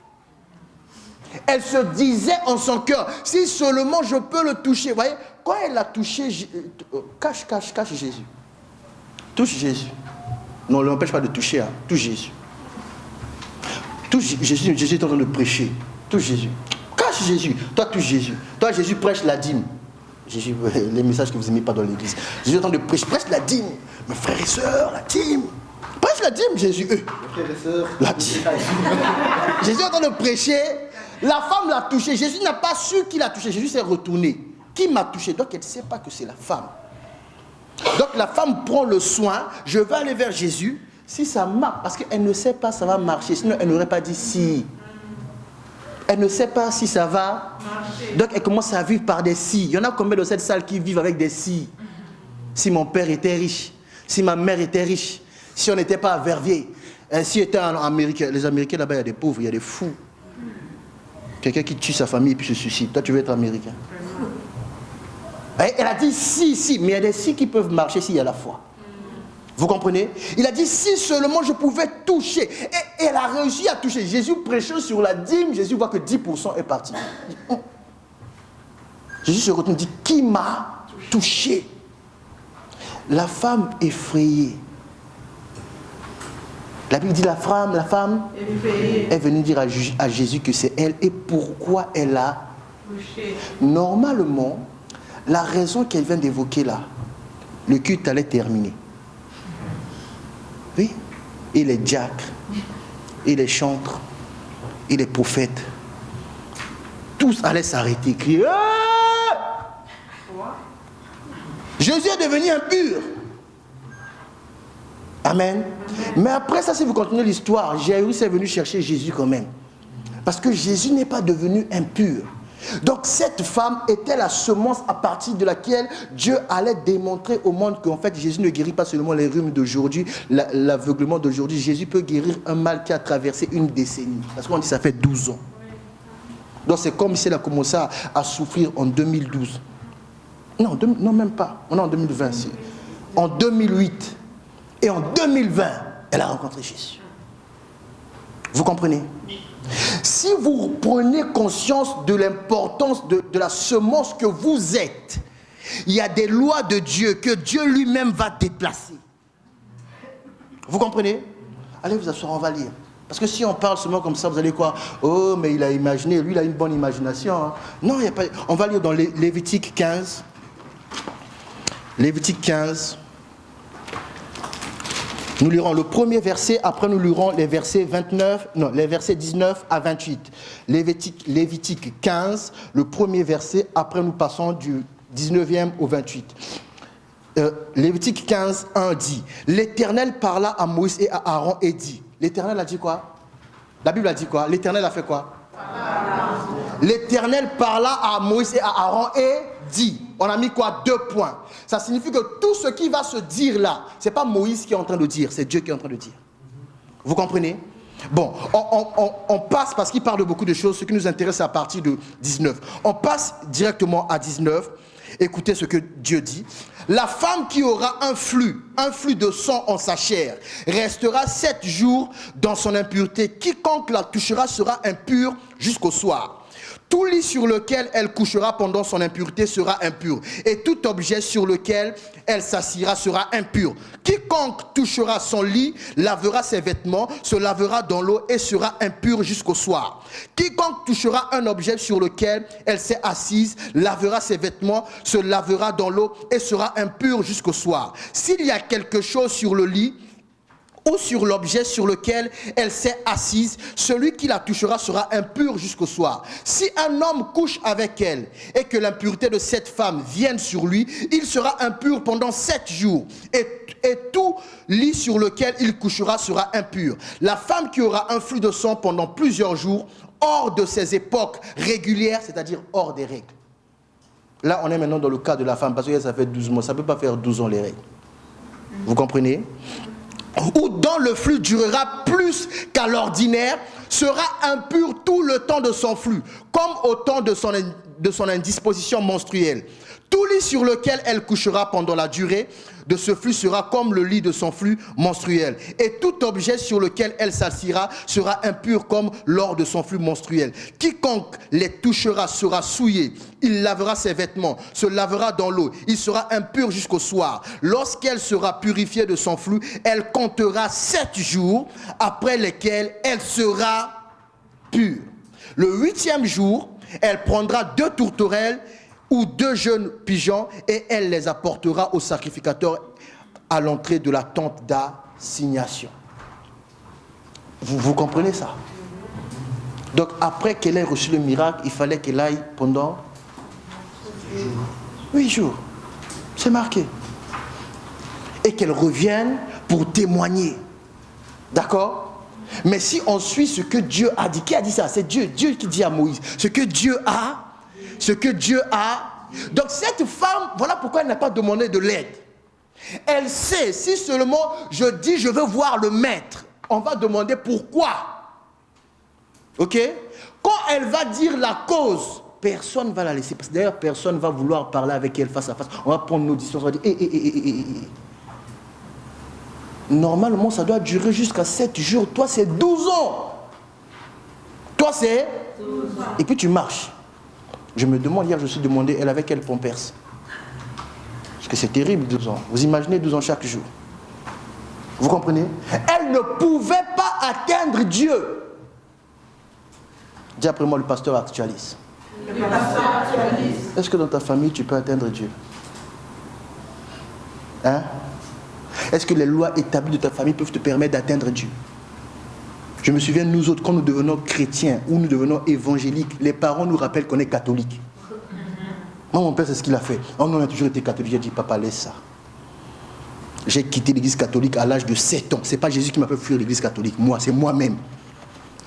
Elle se disait en son cœur, si seulement je peux le toucher. Vous voyez, quand elle a touché, cache Jésus. Touche Jésus. Non, ne l'empêche pas de toucher, hein. Touche Jésus. Touche Jésus, Jésus est en train de prêcher. Touche Jésus. Cache Jésus. Toi, touche Jésus. Toi, Jésus prêche la dîme. Jésus, les messages que vous n'aimez pas dans l'église. Jésus est en train de prêcher. Prêche la dîme. Mes frères et sœurs, la dîme. Prêche la dîme, Jésus. Mes frères et sœurs, la dîme. Jésus est en train de prêcher. La femme l'a touché. Jésus n'a pas su qui l'a touché. Jésus s'est retourné. Qui m'a touché? Donc, elle ne sait pas que c'est la femme. Donc, la femme prend le soin. Je vais aller vers Jésus. Si ça marche, parce qu'elle ne sait pas si ça va marcher. Sinon, elle n'aurait pas dit si. Elle ne sait pas si ça va marcher. Donc, elle commence à vivre par des si. Il y en a combien dans cette salle qui vivent avec des si? Si mon père était riche. Si ma mère était riche. Si on n'était pas à Verviers. Si on était en Amérique. Les Américains, là-bas, il y a des pauvres, il y a des fous. Quelqu'un qui tue sa famille et puis se suicide. Toi, tu veux être américain. Elle a dit si, mais il y a des si qui peuvent marcher s'il y a la foi. Vous comprenez? Il a dit si seulement je pouvais toucher. Et elle a réussi à toucher. Jésus prêchant sur la dîme, Jésus voit que 10% est parti. Jésus se retourne et dit, qui m'a touché? La femme effrayée. La Bible dit la femme est venue dire à Jésus que c'est elle et pourquoi elle a touché. Normalement, la raison qu'elle vient d'évoquer là, le culte allait terminer. Oui, et les diacres, et les chantres, et les prophètes, tous allaient s'arrêter, crier. Jésus est devenu impur. Amen. Mais après ça, si vous continuez l'histoire, Jairus est venu chercher Jésus quand même. Parce que Jésus n'est pas devenu impur. Donc cette femme était la semence à partir de laquelle Dieu allait démontrer au monde qu'en fait Jésus ne guérit pas seulement les rhumes d'aujourd'hui, l'aveuglement d'aujourd'hui. Jésus peut guérir un mal qui a traversé une décennie. Parce qu'on dit ça fait 12 ans. Donc c'est comme si elle a commencé à souffrir en 2012. Non, même pas. On est en 2020. En 2008. Et en 2020, elle a rencontré Jésus. Vous comprenez? Si vous prenez conscience de l'importance de la semence que vous êtes, il y a des lois de Dieu que Dieu lui-même va déplacer. Vous comprenez? Allez vous asseoir, on va lire. Parce que si on parle seulement comme ça, vous allez quoi? Oh, mais il a imaginé, lui il a une bonne imagination. Hein. Non, il n'y a pas. On va lire dans Lévitique 15. Lévitique 15. Nous lirons le premier verset, après nous lirons les versets 19 à 28. Lévitique 15, le premier verset, après nous passons du 19e au 28. Lévitique 15, 1 dit, l'Éternel parla à Moïse et à Aaron et dit, l'Éternel a dit quoi? La Bible a dit quoi? L'Éternel a fait quoi? L'Éternel parla à Moïse et à Aaron et dit. On a mis quoi? 2 points. Ça signifie que tout ce qui va se dire là, ce n'est pas Moïse qui est en train de dire, c'est Dieu qui est en train de dire. Vous comprenez? Bon, on passe, parce qu'il parle de beaucoup de choses, ce qui nous intéresse à partir de 19. On passe directement à 19. Écoutez ce que Dieu dit. La femme qui aura un flux de sang en sa chair, restera 7 jours dans son impureté. Quiconque la touchera sera impur jusqu'au soir. Tout lit sur lequel elle couchera pendant son impureté sera impur. Et tout objet sur lequel elle s'assiera sera impur. Quiconque touchera son lit lavera ses vêtements, se lavera dans l'eau et sera impur jusqu'au soir. Quiconque touchera un objet sur lequel elle s'est assise lavera ses vêtements, se lavera dans l'eau et sera impur jusqu'au soir. S'il y a quelque chose sur le lit ou sur l'objet sur lequel elle s'est assise, celui qui la touchera sera impur jusqu'au soir. Si un homme couche avec elle et que l'impureté de cette femme vienne sur lui, il sera impur pendant 7 jours. Et tout lit sur lequel il couchera sera impur. La femme qui aura un flux de sang pendant plusieurs jours, hors de ses époques régulières, c'est-à-dire hors des règles. Là, on est maintenant dans le cas de la femme, parce que ça fait 12 mois, ça ne peut pas faire 12 ans les règles. Vous comprenez? Ou dont le flux durera plus qu'à l'ordinaire, sera impur tout le temps de son flux, comme au temps de son indisposition menstruelle. Tout lit sur lequel elle couchera pendant la durée de ce flux sera comme le lit de son flux menstruel. Et tout objet sur lequel elle s'assiera sera impur comme lors de son flux menstruel. Quiconque les touchera sera souillé. Il lavera ses vêtements, se lavera dans l'eau. Il sera impur jusqu'au soir. Lorsqu'elle sera purifiée de son flux, elle comptera 7 jours, après lesquels elle sera pure. Le 8e jour, elle prendra 2 tourterelles ou 2 jeunes pigeons et elle les apportera au sacrificateur à l'entrée de la tente d'assignation. Vous comprenez ça? Donc après qu'elle ait reçu le miracle, il fallait qu'elle aille pendant 8 jours. C'est marqué. Et qu'elle revienne pour témoigner. D'accord? Mais si on suit ce que Dieu a dit, qui a dit ça? C'est Dieu. Dieu qui dit à Moïse. Ce que Dieu a. Donc cette femme, voilà pourquoi elle n'a pas demandé de l'aide. Elle sait, si seulement je dis je veux voir le maître, on va demander pourquoi. Ok? Quand elle va dire la cause, personne ne va la laisser. Parce que d'ailleurs, personne ne va vouloir parler avec elle face à face. On va prendre nos distances, on va dire Normalement, ça doit durer jusqu'à 7 jours. Toi, c'est 12 ans. Toi, c'est 12 ans. Et puis tu marches. Je me demande, hier je me suis demandé, elle avait quel pampers? Parce que c'est terrible 12 ans. Vous imaginez 12 ans chaque jour. Vous comprenez? Elle ne pouvait pas atteindre Dieu. Dis après moi, le pasteur actualise. Le pasteur actualise. Est-ce que dans ta famille tu peux atteindre Dieu? Hein? Est-ce que les lois établies de ta famille peuvent te permettre d'atteindre Dieu? Je me souviens, nous autres, quand nous devenons chrétiens ou nous devenons évangéliques, les parents nous rappellent qu'on est catholique. Moi, mon père, c'est ce qu'il a fait. Oh non, on a toujours été catholique. J'ai dit, papa, laisse ça. J'ai quitté l'église catholique à l'âge de 7 ans. Ce n'est pas Jésus qui m'a fait fuir l'église catholique. Moi, c'est moi-même.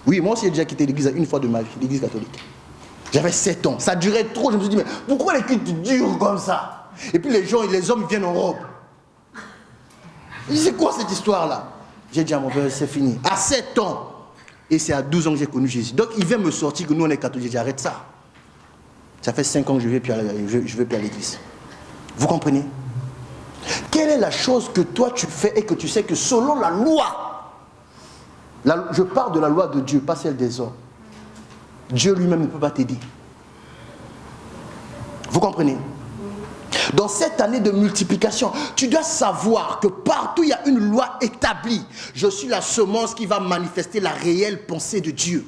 Oui, moi aussi, j'ai déjà quitté l'église une fois de ma vie, l'église catholique. J'avais 7 ans. Ça durait trop. Je me suis dit, mais pourquoi les cultes durent comme ça? Et puis les hommes viennent en robe. Je dis, c'est quoi cette histoire-là? J'ai dit à mon père, c'est fini. À 7 ans. Et c'est à 12 ans que j'ai connu Jésus. Donc il vient me sortir que nous on est catholiques. J'ai dit, arrête ça. Ça fait 5 ans que je ne vais plus à l'église. Vous comprenez? Quelle est la chose que toi tu fais et que tu sais que selon la loi, je parle de la loi de Dieu, pas celle des hommes. Dieu lui-même ne peut pas t'aider. Vous comprenez? Dans cette année de multiplication, tu dois savoir que partout il y a une loi établie. Je suis la semence qui va manifester la réelle pensée de Dieu.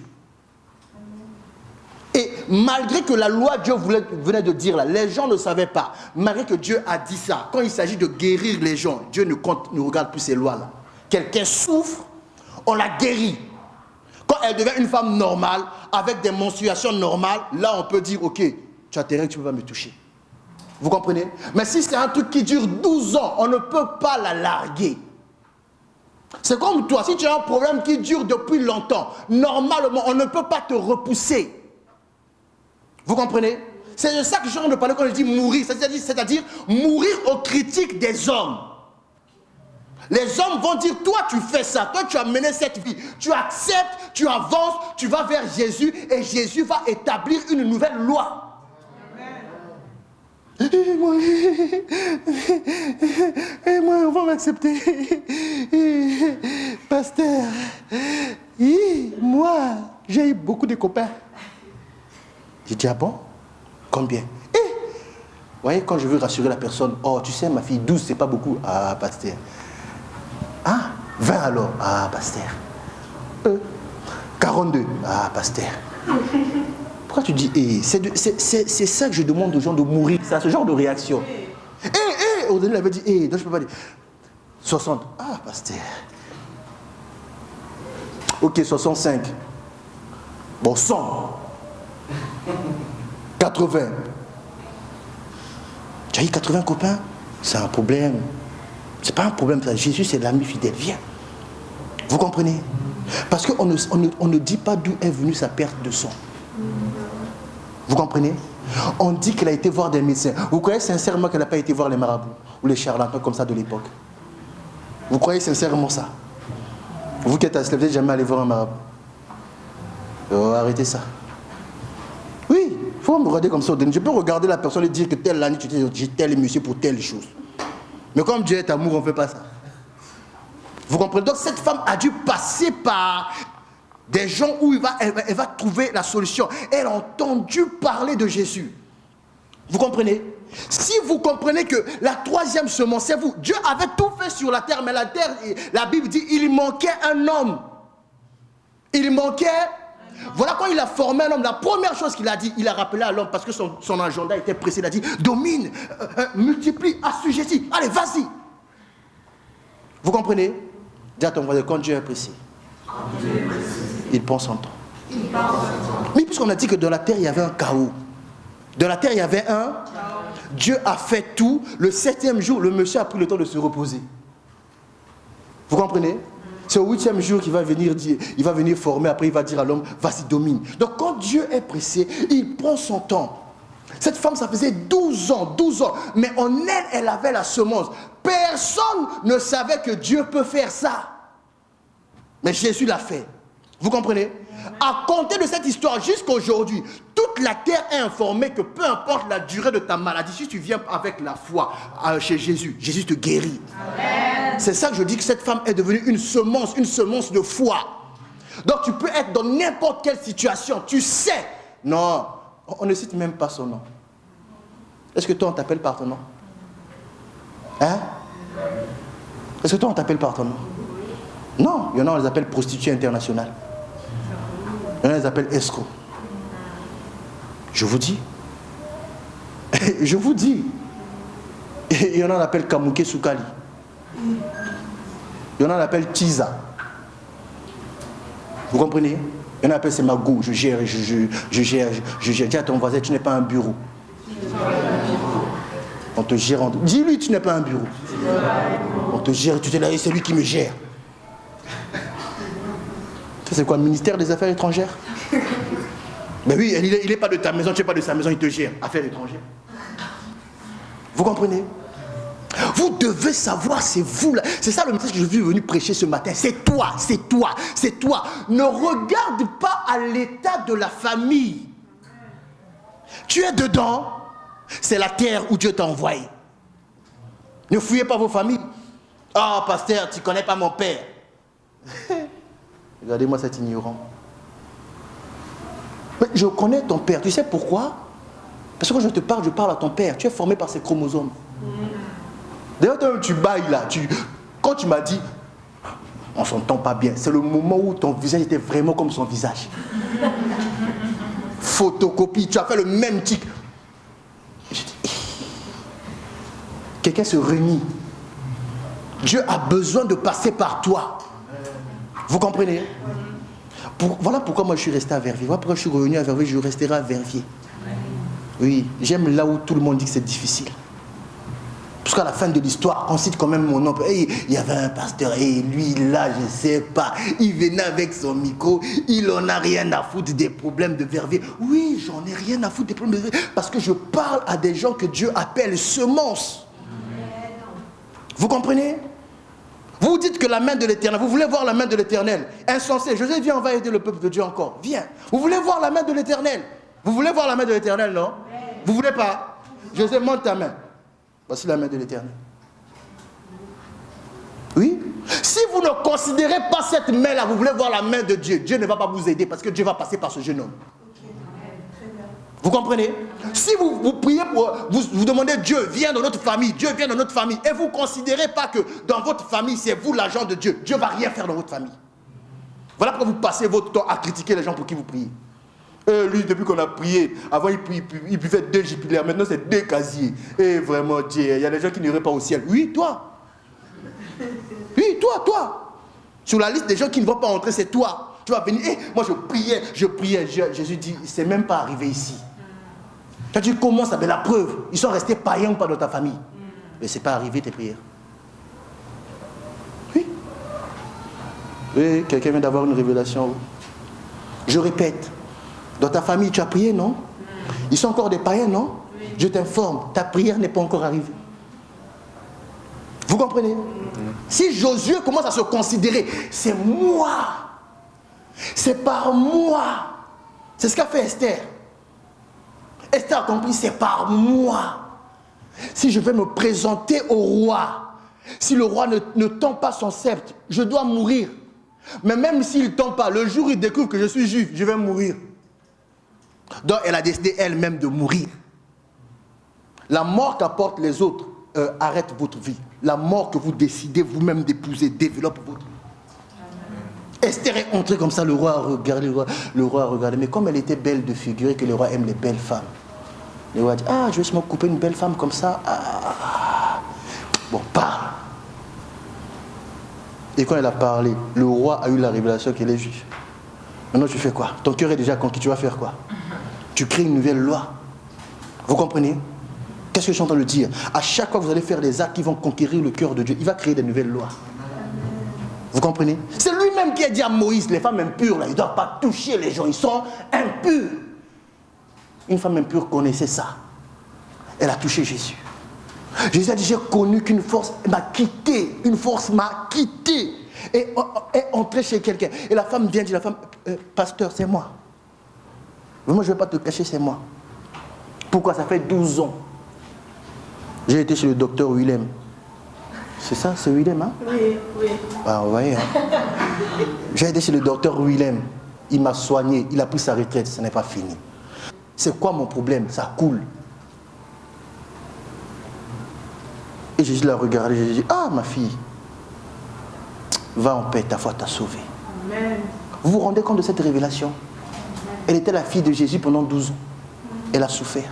Et malgré que la loi Dieu venait de dire là, les gens ne savaient pas. Malgré que Dieu a dit ça, quand il s'agit de guérir les gens, Dieu ne regarde plus ces lois-là. Quelqu'un souffre, on la guérit. Quand elle devient une femme normale, avec des menstruations normales, là on peut dire, ok, tu as tes règles, tu ne peux pas me toucher. Vous comprenez? Mais si c'est un truc qui dure 12 ans, on ne peut pas la larguer. C'est comme toi, si tu as un problème qui dure depuis longtemps, normalement, on ne peut pas te repousser. Vous comprenez? C'est de ça que je suis en train de parler quand je dis mourir, c'est-à-dire mourir aux critiques des hommes. Les hommes vont dire, toi tu fais ça, toi tu as mené cette vie, tu acceptes, tu avances, tu vas vers Jésus et Jésus va établir une nouvelle loi. Et moi, on va m'accepter. Pasteur, moi, j'ai eu beaucoup de copains. J'ai dit, ah bon? Combien? Vous voyez, quand je veux rassurer la personne, oh, tu sais, ma fille, 12, c'est pas beaucoup. Ah, pasteur. Ah, 20 alors? Ah, pasteur. 42. Ah, pasteur. Pourquoi tu dis c'est ça que je demande aux gens de mourir, ça, ce genre de réaction. Odile avait dit, donc je peux pas dire 60. Ah, pasteur. Ok, 65. Bon, 100. 80. Tu as eu 80 copains? C'est un problème. C'est pas un problème, ça. Jésus, c'est l'ami fidèle. Viens. Vous comprenez? Parce qu'on ne dit pas d'où est venue sa perte de sang. Vous comprenez? On dit qu'elle a été voir des médecins. Vous croyez sincèrement qu'elle n'a pas été voir les marabouts ou les charlatans comme ça de l'époque? Vous croyez sincèrement ça? Vous qui êtes assis, vous n'êtes jamais allé voir un marabout. Arrêtez ça. Oui, il faut me regarder comme ça. Je peux regarder la personne et dire que telle année, tu dis tel monsieur pour telle chose. Mais comme Dieu est amour, on ne fait pas ça. Vous comprenez? Donc cette femme a dû passer par des gens où elle va trouver la solution. Elle a entendu parler de Jésus. Vous comprenez? Si vous comprenez que la troisième semence, c'est vous. Dieu avait tout fait sur la terre, mais la terre, la Bible dit, il manquait un homme. Il manquait... Voilà, quand il a formé un homme, la première chose qu'il a dit, il a rappelé à l'homme, parce que son agenda était pressé, il a dit, domine, multiplie, assujettis, allez, vas-y. Vous comprenez? Dis à ton voisin, quand Dieu est pressé, il prend son temps. Mais puisqu'on a dit que dans la terre, il y avait un chaos. Dans la terre, il y avait un... Dieu a fait tout. Le 7e jour, le monsieur a pris le temps de se reposer. Vous comprenez? C'est au 8e jour qu'il va venir dire, il va venir former, après il va dire à l'homme, vas-y, domine. Donc quand Dieu est pressé, il prend son temps. Cette femme, ça faisait 12 ans, mais en elle, elle avait la semence. Personne ne savait que Dieu peut faire ça. Mais Jésus l'a fait. Vous comprenez? À compter de cette histoire jusqu'à aujourd'hui, toute la terre est informée que peu importe la durée de ta maladie, si tu viens avec la foi chez Jésus, Jésus te guérit. Amen. C'est ça que je dis, que cette femme est devenue une semence de foi. Donc tu peux être dans n'importe quelle situation, tu sais. Non, on ne cite même pas son nom. Est-ce que toi on t'appelle par ton nom? Hein? Est-ce que toi on t'appelle par ton nom? Non, il y en a on les appelle prostituées internationales. Il y en a on les appelle escrocs. Je vous dis. Je vous dis. Il y en a on appelle Kamouké Soukali. Il y en a on appelle Tiza. Vous comprenez? Il y en a appelle c'est Magou. Je gère. Dis à ton voisin, tu n'es pas un bureau. On te gère. Dis-lui, tu n'es pas un bureau. On te gère, tu t'es là, c'est lui qui me gère. Ça c'est quoi, le ministère des Affaires étrangères? Mais oui, il n'est pas de ta maison, tu n'es pas de sa maison, il te gère. Affaires étrangères. Vous comprenez? Vous devez savoir, c'est vous là. C'est ça le message que je suis venu prêcher ce matin. C'est toi, c'est toi, c'est toi. Ne regarde pas à l'état de la famille. Tu es dedans, c'est la terre où Dieu t'a envoyé. Ne fouillez pas vos familles. Oh, pasteur, tu ne connais pas mon père. Regardez-moi cet ignorant. Mais je connais ton père. Tu sais pourquoi? Parce que quand je parle à ton père. Tu es formé par ses chromosomes. D'ailleurs, tu bailles là. Quand tu m'as dit, on ne s'entend pas bien, c'est le moment où ton visage était vraiment comme son visage. Photocopie, tu as fait le même tic. Quelqu'un se renie. Dieu a besoin de passer par toi. Vous comprenez? Voilà pourquoi moi je suis resté à Verviers. Voilà pourquoi je suis revenu à Verviers, je resterai à Verviers. Oui, j'aime là où tout le monde dit que c'est difficile. Parce qu'à la fin de l'histoire, on cite quand même mon nom. Hey, il y avait un pasteur, et lui là, je ne sais pas, il venait avec son micro, il en a rien à foutre des problèmes de Verviers. Oui, j'en ai rien à foutre des problèmes de Verviers, parce que je parle à des gens que Dieu appelle semences. Vous comprenez? Vous dites que la main de l'Éternel, vous voulez voir la main de l'Éternel? Insensé, José, viens, on va aider le peuple de Dieu encore. Viens. Vous voulez voir la main de l'Éternel? Vous voulez voir la main de l'Éternel, non? Vous voulez pas? José, monte ta main. Voici la main de l'Éternel. Oui? Si vous ne considérez pas cette main-là, vous voulez voir la main de Dieu, Dieu ne va pas vous aider parce que Dieu va passer par ce jeune homme. Vous comprenez? Si vous priez pour, vous demandez Dieu, viens dans notre famille, Dieu vient dans notre famille, et vous ne considérez pas que dans votre famille, c'est vous l'agent de Dieu, Dieu ne va rien faire dans votre famille. Voilà pourquoi vous passez votre temps à critiquer les gens pour qui vous priez. Lui, depuis qu'on a prié, avant il buvait 2 jupilaires, maintenant c'est 2 casiers. Et vraiment, Dieu, il y a des gens qui n'iraient pas au ciel. Oui, toi. Oui, toi. Sur la liste des gens qui ne vont pas entrer, c'est toi. Tu vas venir, moi je priais. Jésus dit, c'est même pas arrivé ici. Quand tu commences avec la preuve, ils sont restés païens ou pas dans ta famille. Mais c'est pas arrivé tes prières. Oui. Oui, quelqu'un vient d'avoir une révélation. Je répète, dans ta famille tu as prié, non? Ils sont encore des païens, non? Je t'informe, ta prière n'est pas encore arrivée. Vous comprenez? Si Josué commence à se considérer, c'est moi. C'est par moi. C'est ce qu'a fait Esther. Esther a compris, c'est par moi. Si je vais me présenter au roi, si le roi ne tend pas son sceptre, je dois mourir. Mais même s'il ne tend pas, le jour où il découvre que je suis juif, je vais mourir. Donc elle a décidé elle-même de mourir. La mort qu'apportent les autres arrête votre vie. La mort que vous décidez vous-même d'épouser développe votre vie. Esther est entrée comme ça, le roi a regardé, le roi a regardé. Mais comme elle était belle de figure et que le roi aime les belles femmes, le roi a dit, je vais me couper une belle femme comme ça. Bon, parle. Et quand elle a parlé, le roi a eu la révélation qu'elle est juive. Maintenant tu fais quoi? Ton cœur est déjà conquis, tu vas faire quoi? Tu crées une nouvelle loi. Vous comprenez? Qu'est-ce que je suis en train de dire? À chaque fois que vous allez faire des actes qui vont conquérir le cœur de Dieu, il va créer des nouvelles lois. Vous comprenez? C'est lui-même qui a dit à Moïse, les femmes impures, là, ils ne doivent pas toucher les gens, ils sont impurs. Une femme impure connaissait ça. Elle a touché Jésus. Jésus a dit, j'ai connu qu'une force m'a quitté. Une force m'a quitté. Et est entrée chez quelqu'un. Et la femme vient dire, la femme, pasteur, c'est moi. Mais moi, je ne vais pas te cacher, c'est moi. Pourquoi? Ça fait 12 ans. J'ai été chez le docteur Willem. C'est ça, c'est Willem, hein? Oui, oui. Ah, vous voyez, hein? J'ai été chez le docteur Willem. Il m'a soigné, il a pris sa retraite, ça n'est pas fini. C'est quoi mon problème? Ça coule. Et Jésus l'a regardé, j'ai dit, ma fille, va en paix, ta foi t'a sauvé. Amen. Vous vous rendez compte de cette révélation? Elle était la fille de Jésus pendant 12 ans. Elle a souffert.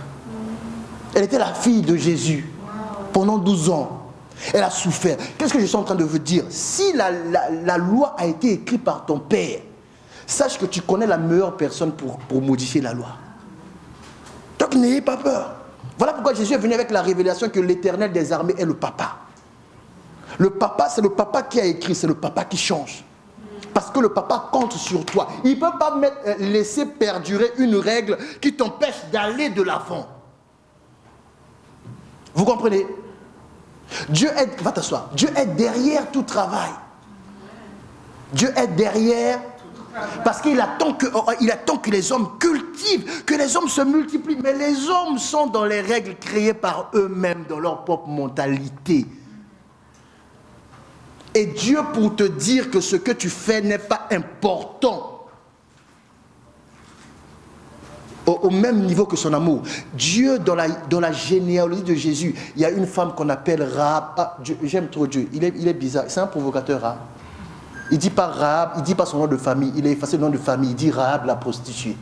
Elle était la fille de Jésus pendant 12 ans. Elle a souffert. Qu'est-ce que je suis en train de vous dire? Si la loi a été écrite par ton père, sache que tu connais la meilleure personne pour modifier la loi. Donc n'ayez pas peur. Voilà pourquoi Jésus est venu avec la révélation que l'Éternel des armées est le papa. Le papa, c'est le papa qui a écrit, c'est le papa qui change. Parce que le papa compte sur toi. Il ne peut pas laisser perdurer une règle qui t'empêche d'aller de l'avant. Vous comprenez? Va t'asseoir. Dieu est derrière tout travail. Dieu est derrière. Parce qu'il attend que les hommes cultivent, que les hommes se multiplient. Mais les hommes sont dans les règles créées par eux-mêmes, dans leur propre mentalité. Et Dieu, pour te dire que ce que tu fais n'est pas important, au même niveau que son amour. Dieu, dans la généalogie de Jésus, il y a une femme qu'on appelle Rahab. J'aime trop Dieu, il est bizarre, c'est un provocateur, Rahab. Il ne dit pas Rahab, il ne dit pas son nom de famille, il a effacé le nom de famille, il dit Rahab la prostituée.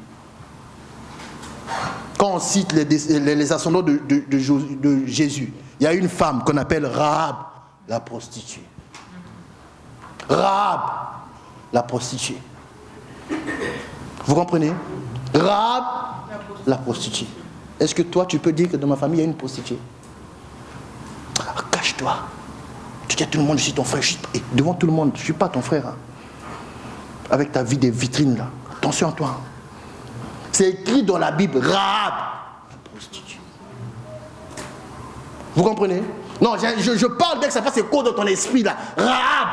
Quand on cite les ascendants de Jésus, il y a une femme qu'on appelle Rahab la prostituée. Rahab la prostituée. Vous comprenez? Rahab la prostituée. Est-ce que toi tu peux dire que dans ma famille il y a une prostituée? Cache-toi. Tu dis à tout le monde, je suis ton frère. Et devant tout le monde, je ne suis pas ton frère. Hein. Avec ta vie des vitrines là. Attention à toi. C'est écrit dans la Bible, Rahab la prostituée. Vous comprenez? Non, je parle dès que ça fasse écho dans ton esprit là. Rahab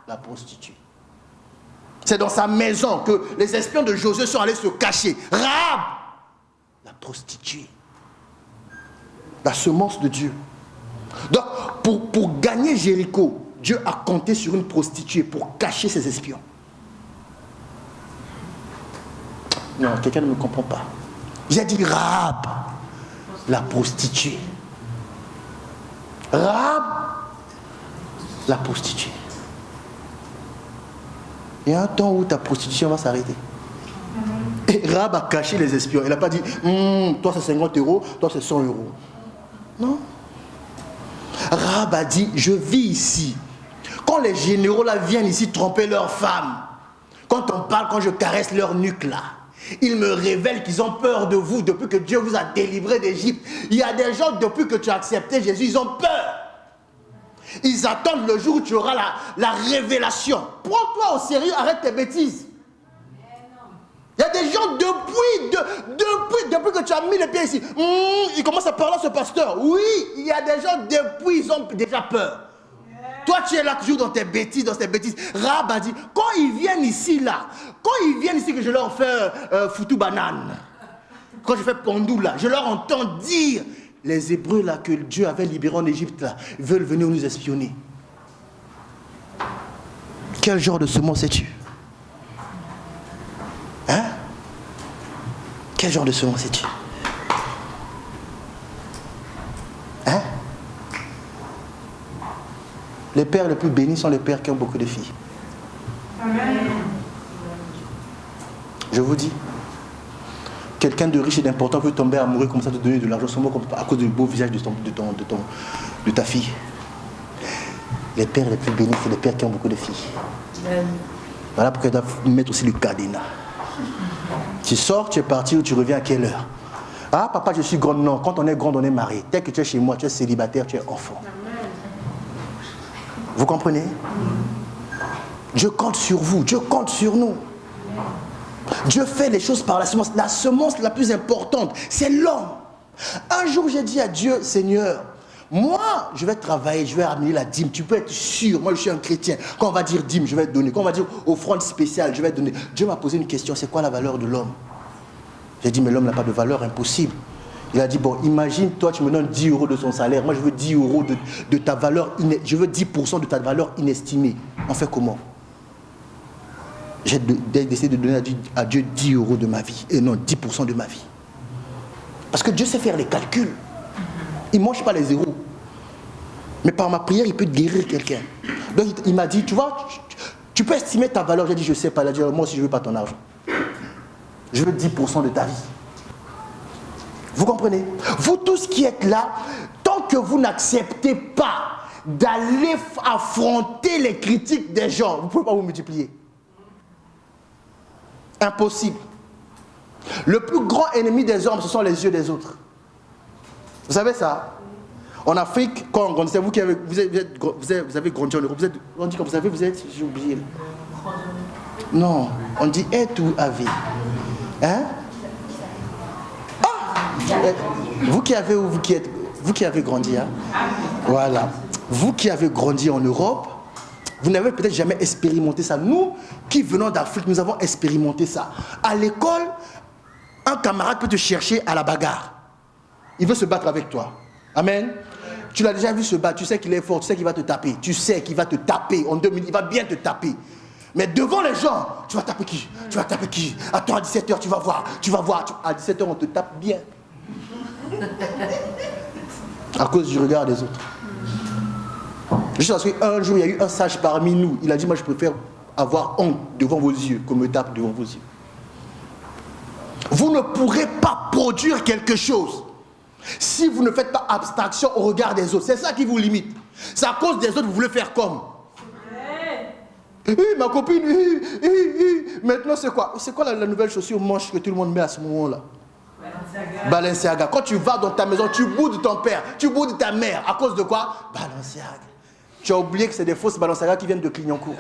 la prostituée. C'est dans sa maison que les espions de Josué sont allés se cacher. Rahab, la prostituée. La semence de Dieu. Donc, pour gagner Jéricho, Dieu a compté sur une prostituée pour cacher ses espions. Non, quelqu'un ne me comprend pas. J'ai dit Rahab, la prostituée. Rahab, la prostituée. Il y a un temps où ta prostitution va s'arrêter. Et Rahab a caché les espions. Elle n'a pas dit, toi c'est 50 €, toi c'est 100 €. Non. Rahab a dit, je vis ici. Quand les généraux là viennent ici tromper leurs femmes, Quand on parle, quand je caresse leur nuque là, ils me révèlent qu'ils ont peur de vous depuis que Dieu vous a délivré d'Égypte. Il y a des gens, depuis que tu as accepté Jésus, ils ont peur. Ils attendent le jour où tu auras la révélation. Prends-toi au sérieux, arrête tes bêtises. Il y a des gens depuis que tu as mis les pieds ici, ils commencent à parler à ce pasteur. Oui, il y a des gens depuis, ils ont déjà peur. Toi, tu es là toujours dans tes bêtises, Rahab a dit, quand ils viennent ici, que je leur fais foutu banane, quand je fais pendou là, je leur entends dire, les Hébreux là que Dieu avait libérés en Égypte là, veulent venir nous espionner. Quel genre de semence es-tu? Hein? Quel genre de semence es-tu? Hein? Les pères les plus bénis sont les pères qui ont beaucoup de filles. Amen. Je vous dis, quelqu'un de riche et d'important peut tomber amoureux comme ça, te donner de l'argent seulement à cause du beau visage de ta fille. Les pères les plus bénis, c'est les pères qui ont beaucoup de filles. Amen. Voilà pourquoi ils doivent mettre aussi le cadenas. Tu sors, tu es parti ou tu reviens à quelle heure? Ah, papa, je suis grande. Non, quand on est grande, on est marié. Tel que tu es chez moi, tu es célibataire, tu es enfant. Amen. Vous comprenez? Dieu compte sur vous, Dieu compte sur nous. Dieu fait les choses par la semence. La semence la plus importante, c'est l'homme. Un jour, j'ai dit à Dieu, Seigneur, moi, je vais travailler, je vais amener la dîme. Tu peux être sûr, moi je suis un chrétien. Quand on va dire dîme, je vais te donner. Quand on va dire offrande spéciale, je vais te donner. Dieu m'a posé une question, c'est quoi la valeur de l'homme? J'ai dit, mais l'homme n'a pas de valeur, impossible. Il a dit, bon, imagine, toi, tu me donnes 10 euros de son salaire. Moi, je veux 10 euros de ta valeur, je veux 10% de ta valeur inestimée. On fait comment? J'ai décidé de donner à Dieu 10 euros de ma vie. Et non, 10% de ma vie. Parce que Dieu sait faire les calculs. Il ne mange pas les zéros. Mais par ma prière, il peut guérir quelqu'un. Donc, il m'a dit, tu vois, tu peux estimer ta valeur. J'ai dit, je ne sais pas. Il a dit, moi aussi, je ne veux pas ton argent. Je veux 10% de ta vie. Vous comprenez? Vous tous qui êtes là, tant que vous n'acceptez pas d'aller affronter les critiques des gens, vous ne pouvez pas vous multiplier. Impossible. Le plus grand ennemi des hommes, ce sont les yeux des autres. Vous savez ça? En Afrique, quand on grandissait, vous avez grandi en Europe, vous êtes grandi comme vous savez, j'ai oublié. Non, on dit être ou avec. Hein? Ah! Vous qui avez ou vous qui avez grandi, hein? Voilà. Vous qui avez grandi en Europe, vous n'avez peut-être jamais expérimenté ça. Nous, qui venons d'Afrique, nous avons expérimenté ça. À l'école, un camarade peut te chercher à la bagarre. Il veut se battre avec toi. Amen. Tu l'as déjà vu se battre, tu sais qu'il est fort, tu sais qu'il va te taper. Tu sais qu'il va te taper en 2 minutes, il va bien te taper. Mais devant les gens, tu vas taper qui? Tu vas taper qui? Attends, à 17h, tu vas voir. À 17h, on te tape bien. À cause du regard des autres. Juste parce qu'un jour, il y a eu un sage parmi nous. Il a dit, moi, je préfère avoir honte devant vos yeux qu'on me tape devant vos yeux. Vous ne pourrez pas produire quelque chose si vous ne faites pas abstraction au regard des autres. C'est ça qui vous limite. C'est à cause des autres que vous voulez faire comme. Ma copine, maintenant c'est quoi? C'est quoi la nouvelle chaussure manche que tout le monde met à ce moment-là? Balenciaga. Quand tu vas dans ta maison, tu boudes ton père, tu boudes ta mère. À cause de quoi? Balenciaga. Tu as oublié que c'est des fausses Balenciaga qui viennent de Clignancourt.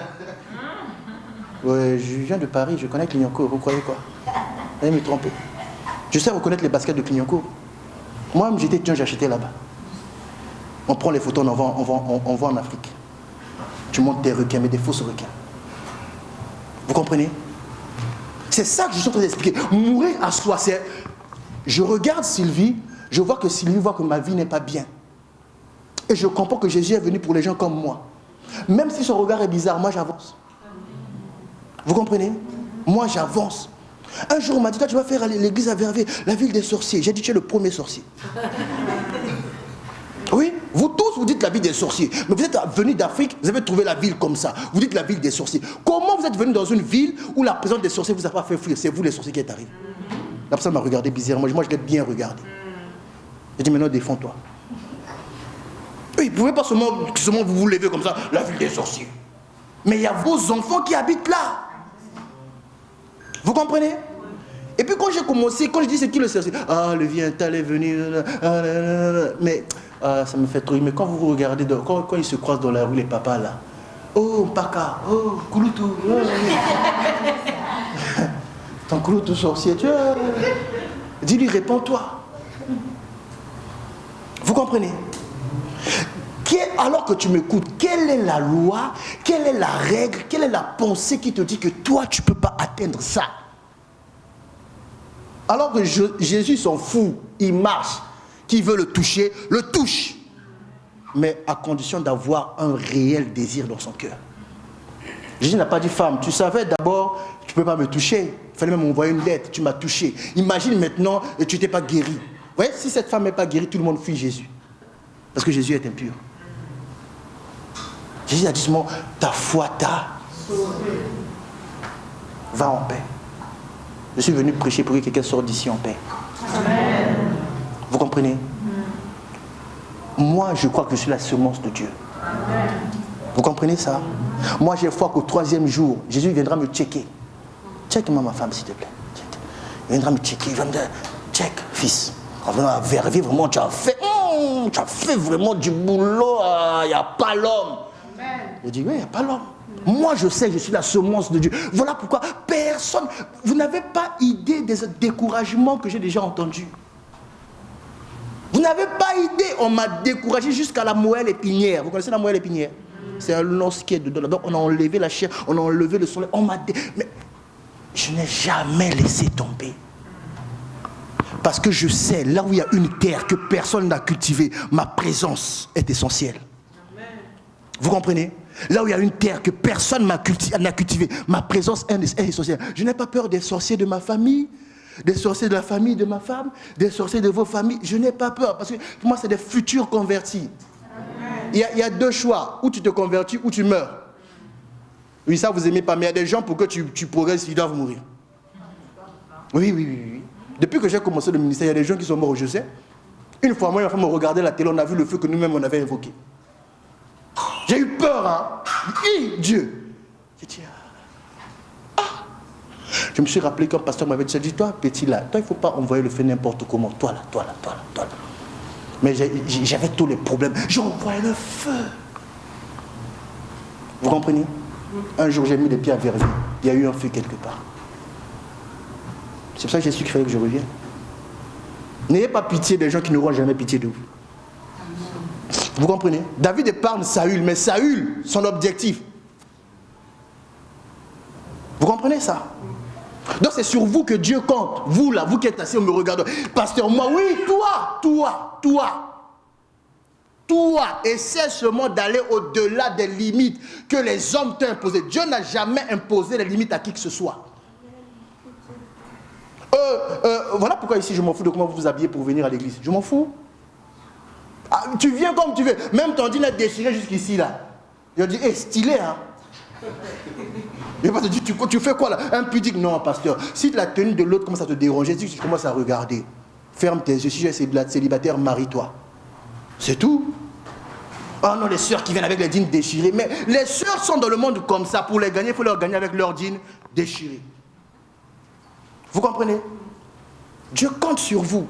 Ouais, je viens de Paris, je connais Clignancourt. Vous croyez quoi? Vous allez me tromper. Je sais reconnaître les baskets de Clignancourt. Moi, j'étais étudiant, j'ai acheté là-bas. On prend les photos, on va en Afrique. Tu montes des requins, mais des fausses requins. Vous comprenez? C'est ça que je suis en train d'expliquer. Mourir à soi, c'est... Je regarde Sylvie, je vois que Sylvie voit que ma vie n'est pas bien. Et je comprends que Jésus est venu pour les gens comme moi. Même si son regard est bizarre, moi j'avance. Vous comprenez? Moi j'avance. Un jour on m'a dit, toi tu vas faire l'église à Verviers, la ville des sorciers. J'ai dit, tu es le premier sorcier. Oui, vous tous vous dites la ville des sorciers. Mais vous êtes venus d'Afrique, vous avez trouvé la ville comme ça. Vous dites la ville des sorciers. Comment vous êtes venus dans une ville où la présence des sorciers vous a pas fait fuir? C'est vous les sorciers qui êtes arrivés. La personne m'a regardé bizarrement. Moi je l'ai bien regardé. J'ai dit, maintenant défends-toi. Oui, vous ne pouvez pas seulement vous lever comme ça, la ville des sorciers. Mais il y a vos enfants qui habitent là. Vous comprenez? Et puis quand j'ai commencé, quand je dis c'est qui le sorcier? Ah, le Viental est venu. Mais ça me fait trop. Mais quand vous regardez, quand ils se croisent dans la rue, les papas là. Oh, Paka, oh, Kouloutou. Oh. Ton Kouloutou sorcier, tu vois. Dis-lui, réponds-toi. Vous comprenez? Alors que tu m'écoutes, quelle est la loi, quelle est la règle, quelle est la pensée qui te dit que toi, tu ne peux pas atteindre ça? Alors que Jésus s'en fout, il marche. Qui veut le toucher, le touche. Mais à condition d'avoir un réel désir dans son cœur. Jésus n'a pas dit, femme, tu savais d'abord, tu ne peux pas me toucher. Il fallait même m'envoyer une lettre, tu m'as touché. Imagine maintenant, et tu n'étais pas guéri. Vous voyez, si cette femme n'est pas guérie, tout le monde fuit Jésus. Parce que Jésus est impur. Jésus a dit seulement, ta foi t'a sauvé. Va en paix. Je suis venu prêcher pour que quelqu'un sorte d'ici en paix. Amen. Vous comprenez? Moi, je crois que je suis la semence de Dieu. Amen. Vous comprenez ça? Moi, j'ai foi qu'au 3e jour, Jésus viendra me checker. Check-moi ma femme, s'il te plaît. Check. Il viendra me checker. Il va me dire, check, fils. Vérifier vraiment, tu as fait vraiment du boulot. Il n'y a pas l'homme. Je dis, oui, il n'y a pas l'homme. Moi, je sais, je suis la semence de Dieu. Voilà pourquoi personne... Vous n'avez pas idée des découragements que j'ai déjà entendus. Vous n'avez pas idée, on m'a découragé jusqu'à la moelle épinière. Vous connaissez la moelle épinière? C'est un os qui est dedans. Donc, on a enlevé la chair, on a enlevé le soleil. On m'a Mais je n'ai jamais laissé tomber. Parce que je sais, là où il y a une terre que personne n'a cultivée, ma présence est essentielle. Vous comprenez? Là où il y a une terre que personne n'a cultivée, ma présence est essentielle. Je n'ai pas peur des sorciers de ma famille, des sorciers de la famille de ma femme, des sorciers de vos familles. Je n'ai pas peur parce que pour moi, c'est des futurs convertis. Il y a 2 choix. Ou tu te convertis ou tu meurs. Oui, ça, vous n'aimez pas. Mais il y a des gens pour que tu progresses, ils doivent mourir. Oui. Depuis que j'ai commencé le ministère, il y a des gens qui sont morts, je sais. Une fois, moi et ma femme, on regardait la télé, on a vu le feu que nous-mêmes, on avait invoqué. J'ai eu peur, hein. Dieu. J'ai dit, Je me suis rappelé qu'un pasteur m'avait dit, toi, petit là, toi, il ne faut pas envoyer le feu n'importe comment. Toi là. Mais j'avais tous les problèmes. J'ai envoyé le feu. Vous comprenez? Un jour, j'ai mis les pieds à Verviers. Il y a eu un feu quelque part. C'est pour ça que j'ai su qu'il fallait que je revienne. N'ayez pas pitié des gens qui n'auront jamais pitié de vous. Vous comprenez? David épargne Saül, mais Saül, son objectif. Vous comprenez ça? Donc c'est sur vous que Dieu compte. Vous là, vous qui êtes assis, on me regarde. Pasteur, moi, oui, toi, essaie seulement d'aller au-delà des limites que les hommes t'ont imposées. Dieu n'a jamais imposé les limites à qui que ce soit. Voilà pourquoi ici je m'en fous de comment vous vous habillez pour venir à l'église. Je m'en fous. Tu viens comme tu veux. Même ton jean est déchiré jusqu'ici là. Il dit, stylé hein. Il va te dire, tu fais quoi là? Un pudique, non pasteur. Si la tenue de l'autre commence à te déranger, si tu commences à regarder, ferme tes yeux. Si tu es célibataire, marie-toi. C'est tout. Oh non, les sœurs qui viennent avec les jeans déchirés. Mais les sœurs sont dans le monde comme ça. Pour les gagner, il faut leur gagner avec leurs jeans déchirés. Vous comprenez? Dieu compte sur vous.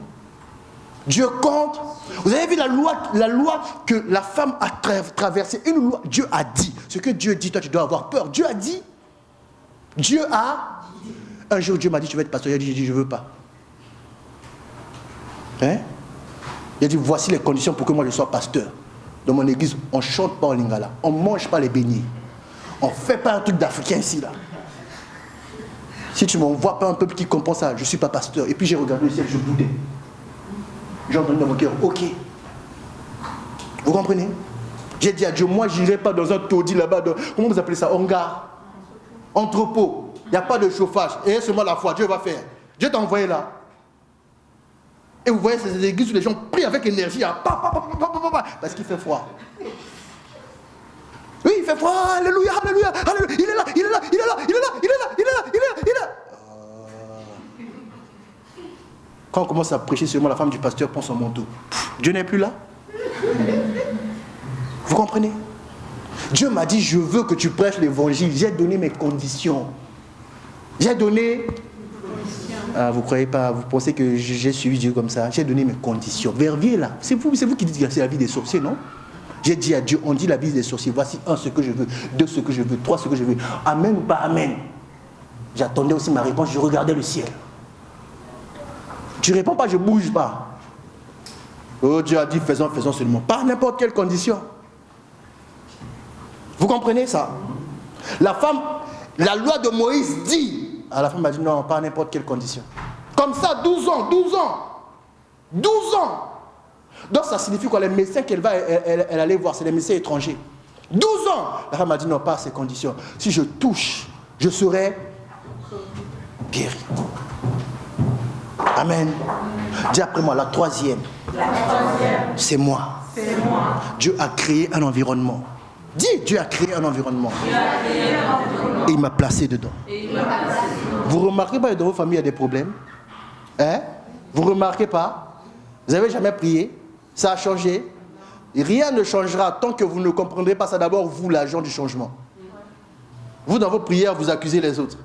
Dieu compte. Vous avez vu la loi que la femme a traversée. Une loi. Dieu a dit. Ce que Dieu dit, toi tu dois avoir peur. Dieu a dit. Un jour Dieu m'a dit, tu vas être pasteur. Il a dit, je ne veux pas. Hein? Il a dit, voici les conditions pour que moi je sois pasteur. Dans mon église, on ne chante pas en lingala. On ne mange pas les beignets. On ne fait pas un truc d'Africain ici là. Si tu ne m'envoies pas un peuple qui comprend ça, je ne suis pas pasteur. Et puis j'ai regardé le ciel, je boudais. J'ai entendu dans mon cœur, ok. Vous comprenez? J'ai dit à Dieu, moi je n'irai pas dans un taudis là-bas, comment vous appelez ça? Hangar. Entrepôt. Il n'y a pas de chauffage. Et seulement la foi, Dieu va faire. Dieu t'a envoyé là. Et vous voyez ces églises où les gens prient avec énergie, hein, parce qu'il fait froid. Oui, il fait froid, alléluia, alléluia, alléluia. Il est là. Quand on commence à prêcher seulement, la femme du pasteur prend son manteau. Dieu n'est plus là. Vous comprenez? Dieu m'a dit, je veux que tu prêches l'évangile. J'ai donné mes conditions. J'ai donné Ah, vous croyez pas, vous pensez que j'ai suivi Dieu comme ça? J'ai donné mes conditions. Verviers là, c'est vous qui dites que c'est la vie des sorciers, non? J'ai dit à Dieu, on dit la vie des sorciers. Voici 1, ce que je veux, 2, ce que je veux, 3, ce que je veux. Amen ou pas amen? J'attendais aussi ma réponse, je regardais le ciel. Tu réponds pas, je bouge pas. Oh, Dieu a dit, faisons seulement. Pas n'importe quelle condition. Vous comprenez ça? La femme, la loi de Moïse dit, la femme a dit non, pas n'importe quelle condition. Comme ça, 12 ans. 12 ans. Donc ça signifie quoi? Les médecins elle allait voir, c'est les médecins étrangers. 12 ans. La femme a dit non, pas à ces conditions. Si je touche, je serai guéri. Amen. Dis après moi, la troisième. C'est moi. Dieu a créé un environnement. Dis, Dieu a créé un environnement. Et il m'a placé dedans. Vous remarquez pas que dans vos familles, il y a des problèmes? Hein? Vous remarquez pas? Vous n'avez jamais prié? Ça a changé? Et rien ne changera tant que vous ne comprendrez pas ça. D'abord, vous, l'agent du changement. Vous, dans vos prières, vous accusez les autres.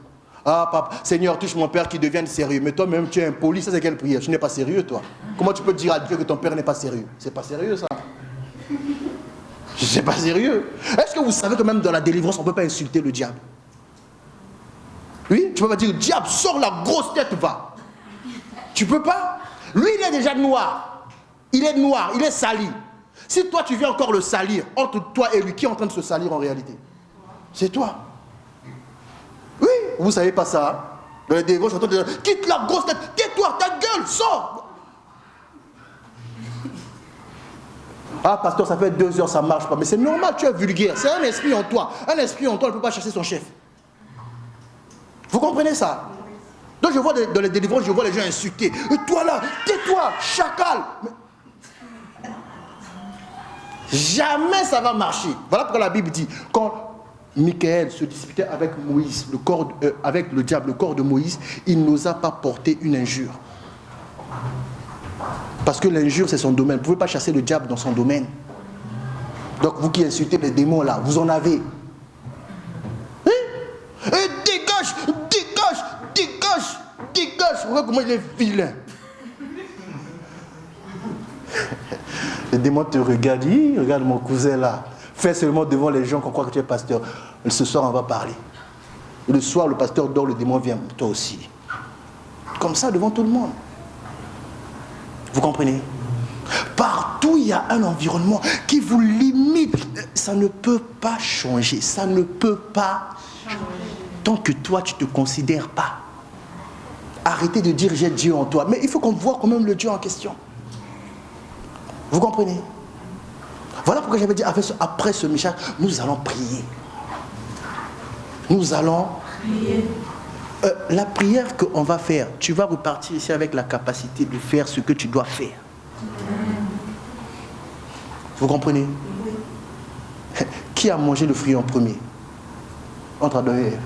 Ah, papa, Seigneur, touche mon père qui devienne sérieux. Mais toi-même, tu es impoli. Ça, c'est quelle prière? Tu n'es pas sérieux, toi. Comment tu peux dire à Dieu que ton père n'est pas sérieux? C'est pas sérieux, ça. C'est pas sérieux. Est-ce que vous savez que même dans la délivrance, on ne peut pas insulter le diable? Oui, tu peux pas dire, diable, sors la grosse tête, va. Tu peux pas. Lui, il est déjà noir. Il est noir, il est sali. Si toi, tu viens encore le salir, entre toi et lui, qui est en train de se salir en réalité? C'est toi. Oui, vous ne savez pas ça. Dans les délivrances, j'entends des gens, quitte la grosse tête, tais-toi, ta gueule, sors. Ah, pasteur, ça fait 2 heures, ça ne marche pas. Mais c'est normal, tu es vulgaire. C'est un esprit en toi. Un esprit en toi ne peut pas chasser son chef. Vous comprenez ça? Donc je vois dans les délivrances, je vois les gens insulter. Et toi là, tais-toi, chacal. Mais... jamais ça va marcher. Voilà pourquoi la Bible dit, quand Michael se disputait avec Moïse, avec le diable, le corps de Moïse, il n'osa pas porter une injure. Parce que l'injure, c'est son domaine. Vous ne pouvez pas chasser le diable dans son domaine. Donc vous qui insultez les démons là, vous en avez. Hein? Et dégage. Regarde comment il est vilain. Les démons te regardent. Regarde mon cousin là. Fais seulement devant les gens qu'on croit que tu es pasteur. Ce soir, on va parler. Et le soir, le pasteur dort, le démon vient. Toi aussi. Comme ça, devant tout le monde. Vous comprenez? Partout, il y a un environnement qui vous limite. Ça ne peut pas changer. Ça ne peut pas changer. Tant que toi, tu ne te considères pas. Arrêtez de dire j'ai Dieu en toi. Mais il faut qu'on voit quand même le Dieu en question. Vous comprenez? Voilà pourquoi j'avais dit après ce message, nous allons prier. Nous allons prier. La prière qu'on va faire, tu vas repartir ici avec la capacité de faire ce que tu dois faire. Vous comprenez? Qui a mangé le fruit en premier? Entre Adam et Ève.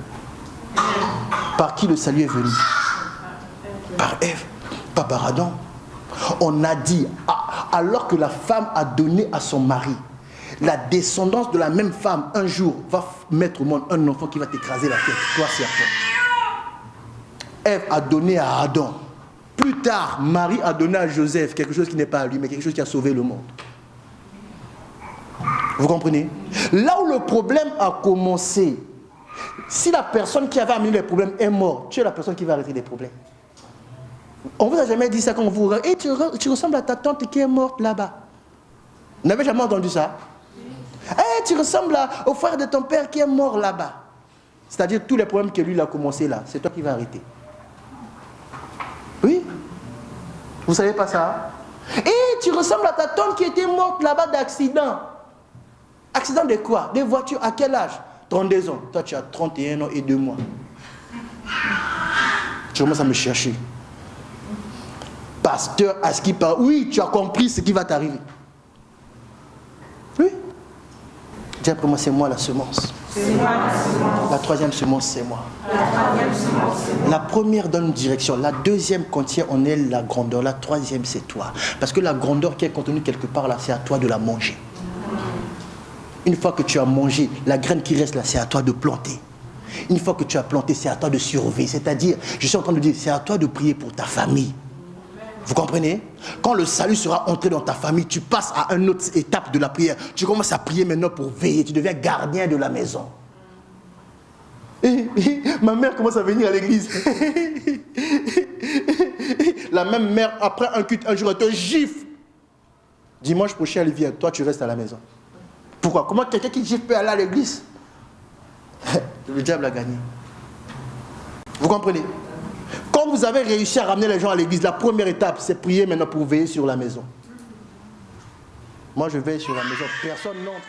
Par qui le salut est venu? Par Ève, pas par Adam. On a dit, alors que la femme a donné à son mari, la descendance de la même femme, un jour, va mettre au monde un enfant qui va t'écraser la tête, toi serpent. Ève a donné à Adam. Plus tard, Marie a donné à Joseph quelque chose qui n'est pas à lui, mais quelque chose qui a sauvé le monde. Vous comprenez? Là où le problème a commencé, si la personne qui avait amené les problèmes est morte, tu es la personne qui va arrêter les problèmes. On vous a jamais dit ça quand vous... Et tu ressembles à ta tante qui est morte là-bas. Vous n'avez jamais entendu ça? Tu ressembles au frère de ton père qui est mort là-bas. C'est-à-dire tous les problèmes que lui il a commencé là, c'est toi qui vas arrêter. Oui? Vous savez pas ça? Tu ressembles à ta tante qui était morte là-bas d'accident. Accident de quoi? Des voitures. À quel âge? 32 ans. Toi tu as 31 ans et 2 mois. Tu commences à me chercher. Pasteur, à ce qui parle. Oui, tu as compris ce qui va t'arriver. Oui. Dis après moi, c'est moi la semence. C'est moi la semence. La troisième semence, c'est moi. La première donne une direction. La deuxième contient en elle la grandeur. La troisième, c'est toi. Parce que la grandeur qui est contenue quelque part là, c'est à toi de la manger. Une fois que tu as mangé, la graine qui reste là, c'est à toi de planter. Une fois que tu as planté, c'est à toi de surveiller. C'est-à-dire, je suis en train de dire, c'est à toi de prier pour ta famille. Vous comprenez? Quand le salut sera entré dans ta famille, tu passes à une autre étape de la prière. Tu commences à prier maintenant pour veiller. Tu deviens gardien de la maison. Ma mère commence à venir à l'église. La même mère, après un culte, un jour, elle te gifle. Dimanche prochain, elle vient. Toi, tu restes à la maison. Pourquoi? Comment quelqu'un qui gifle peut aller à l'église? Le diable a gagné. Vous comprenez? Quand vous avez réussi à ramener les gens à l'église, la première étape, c'est prier maintenant pour veiller sur la maison. Moi, je veille sur la maison. Personne n'entre.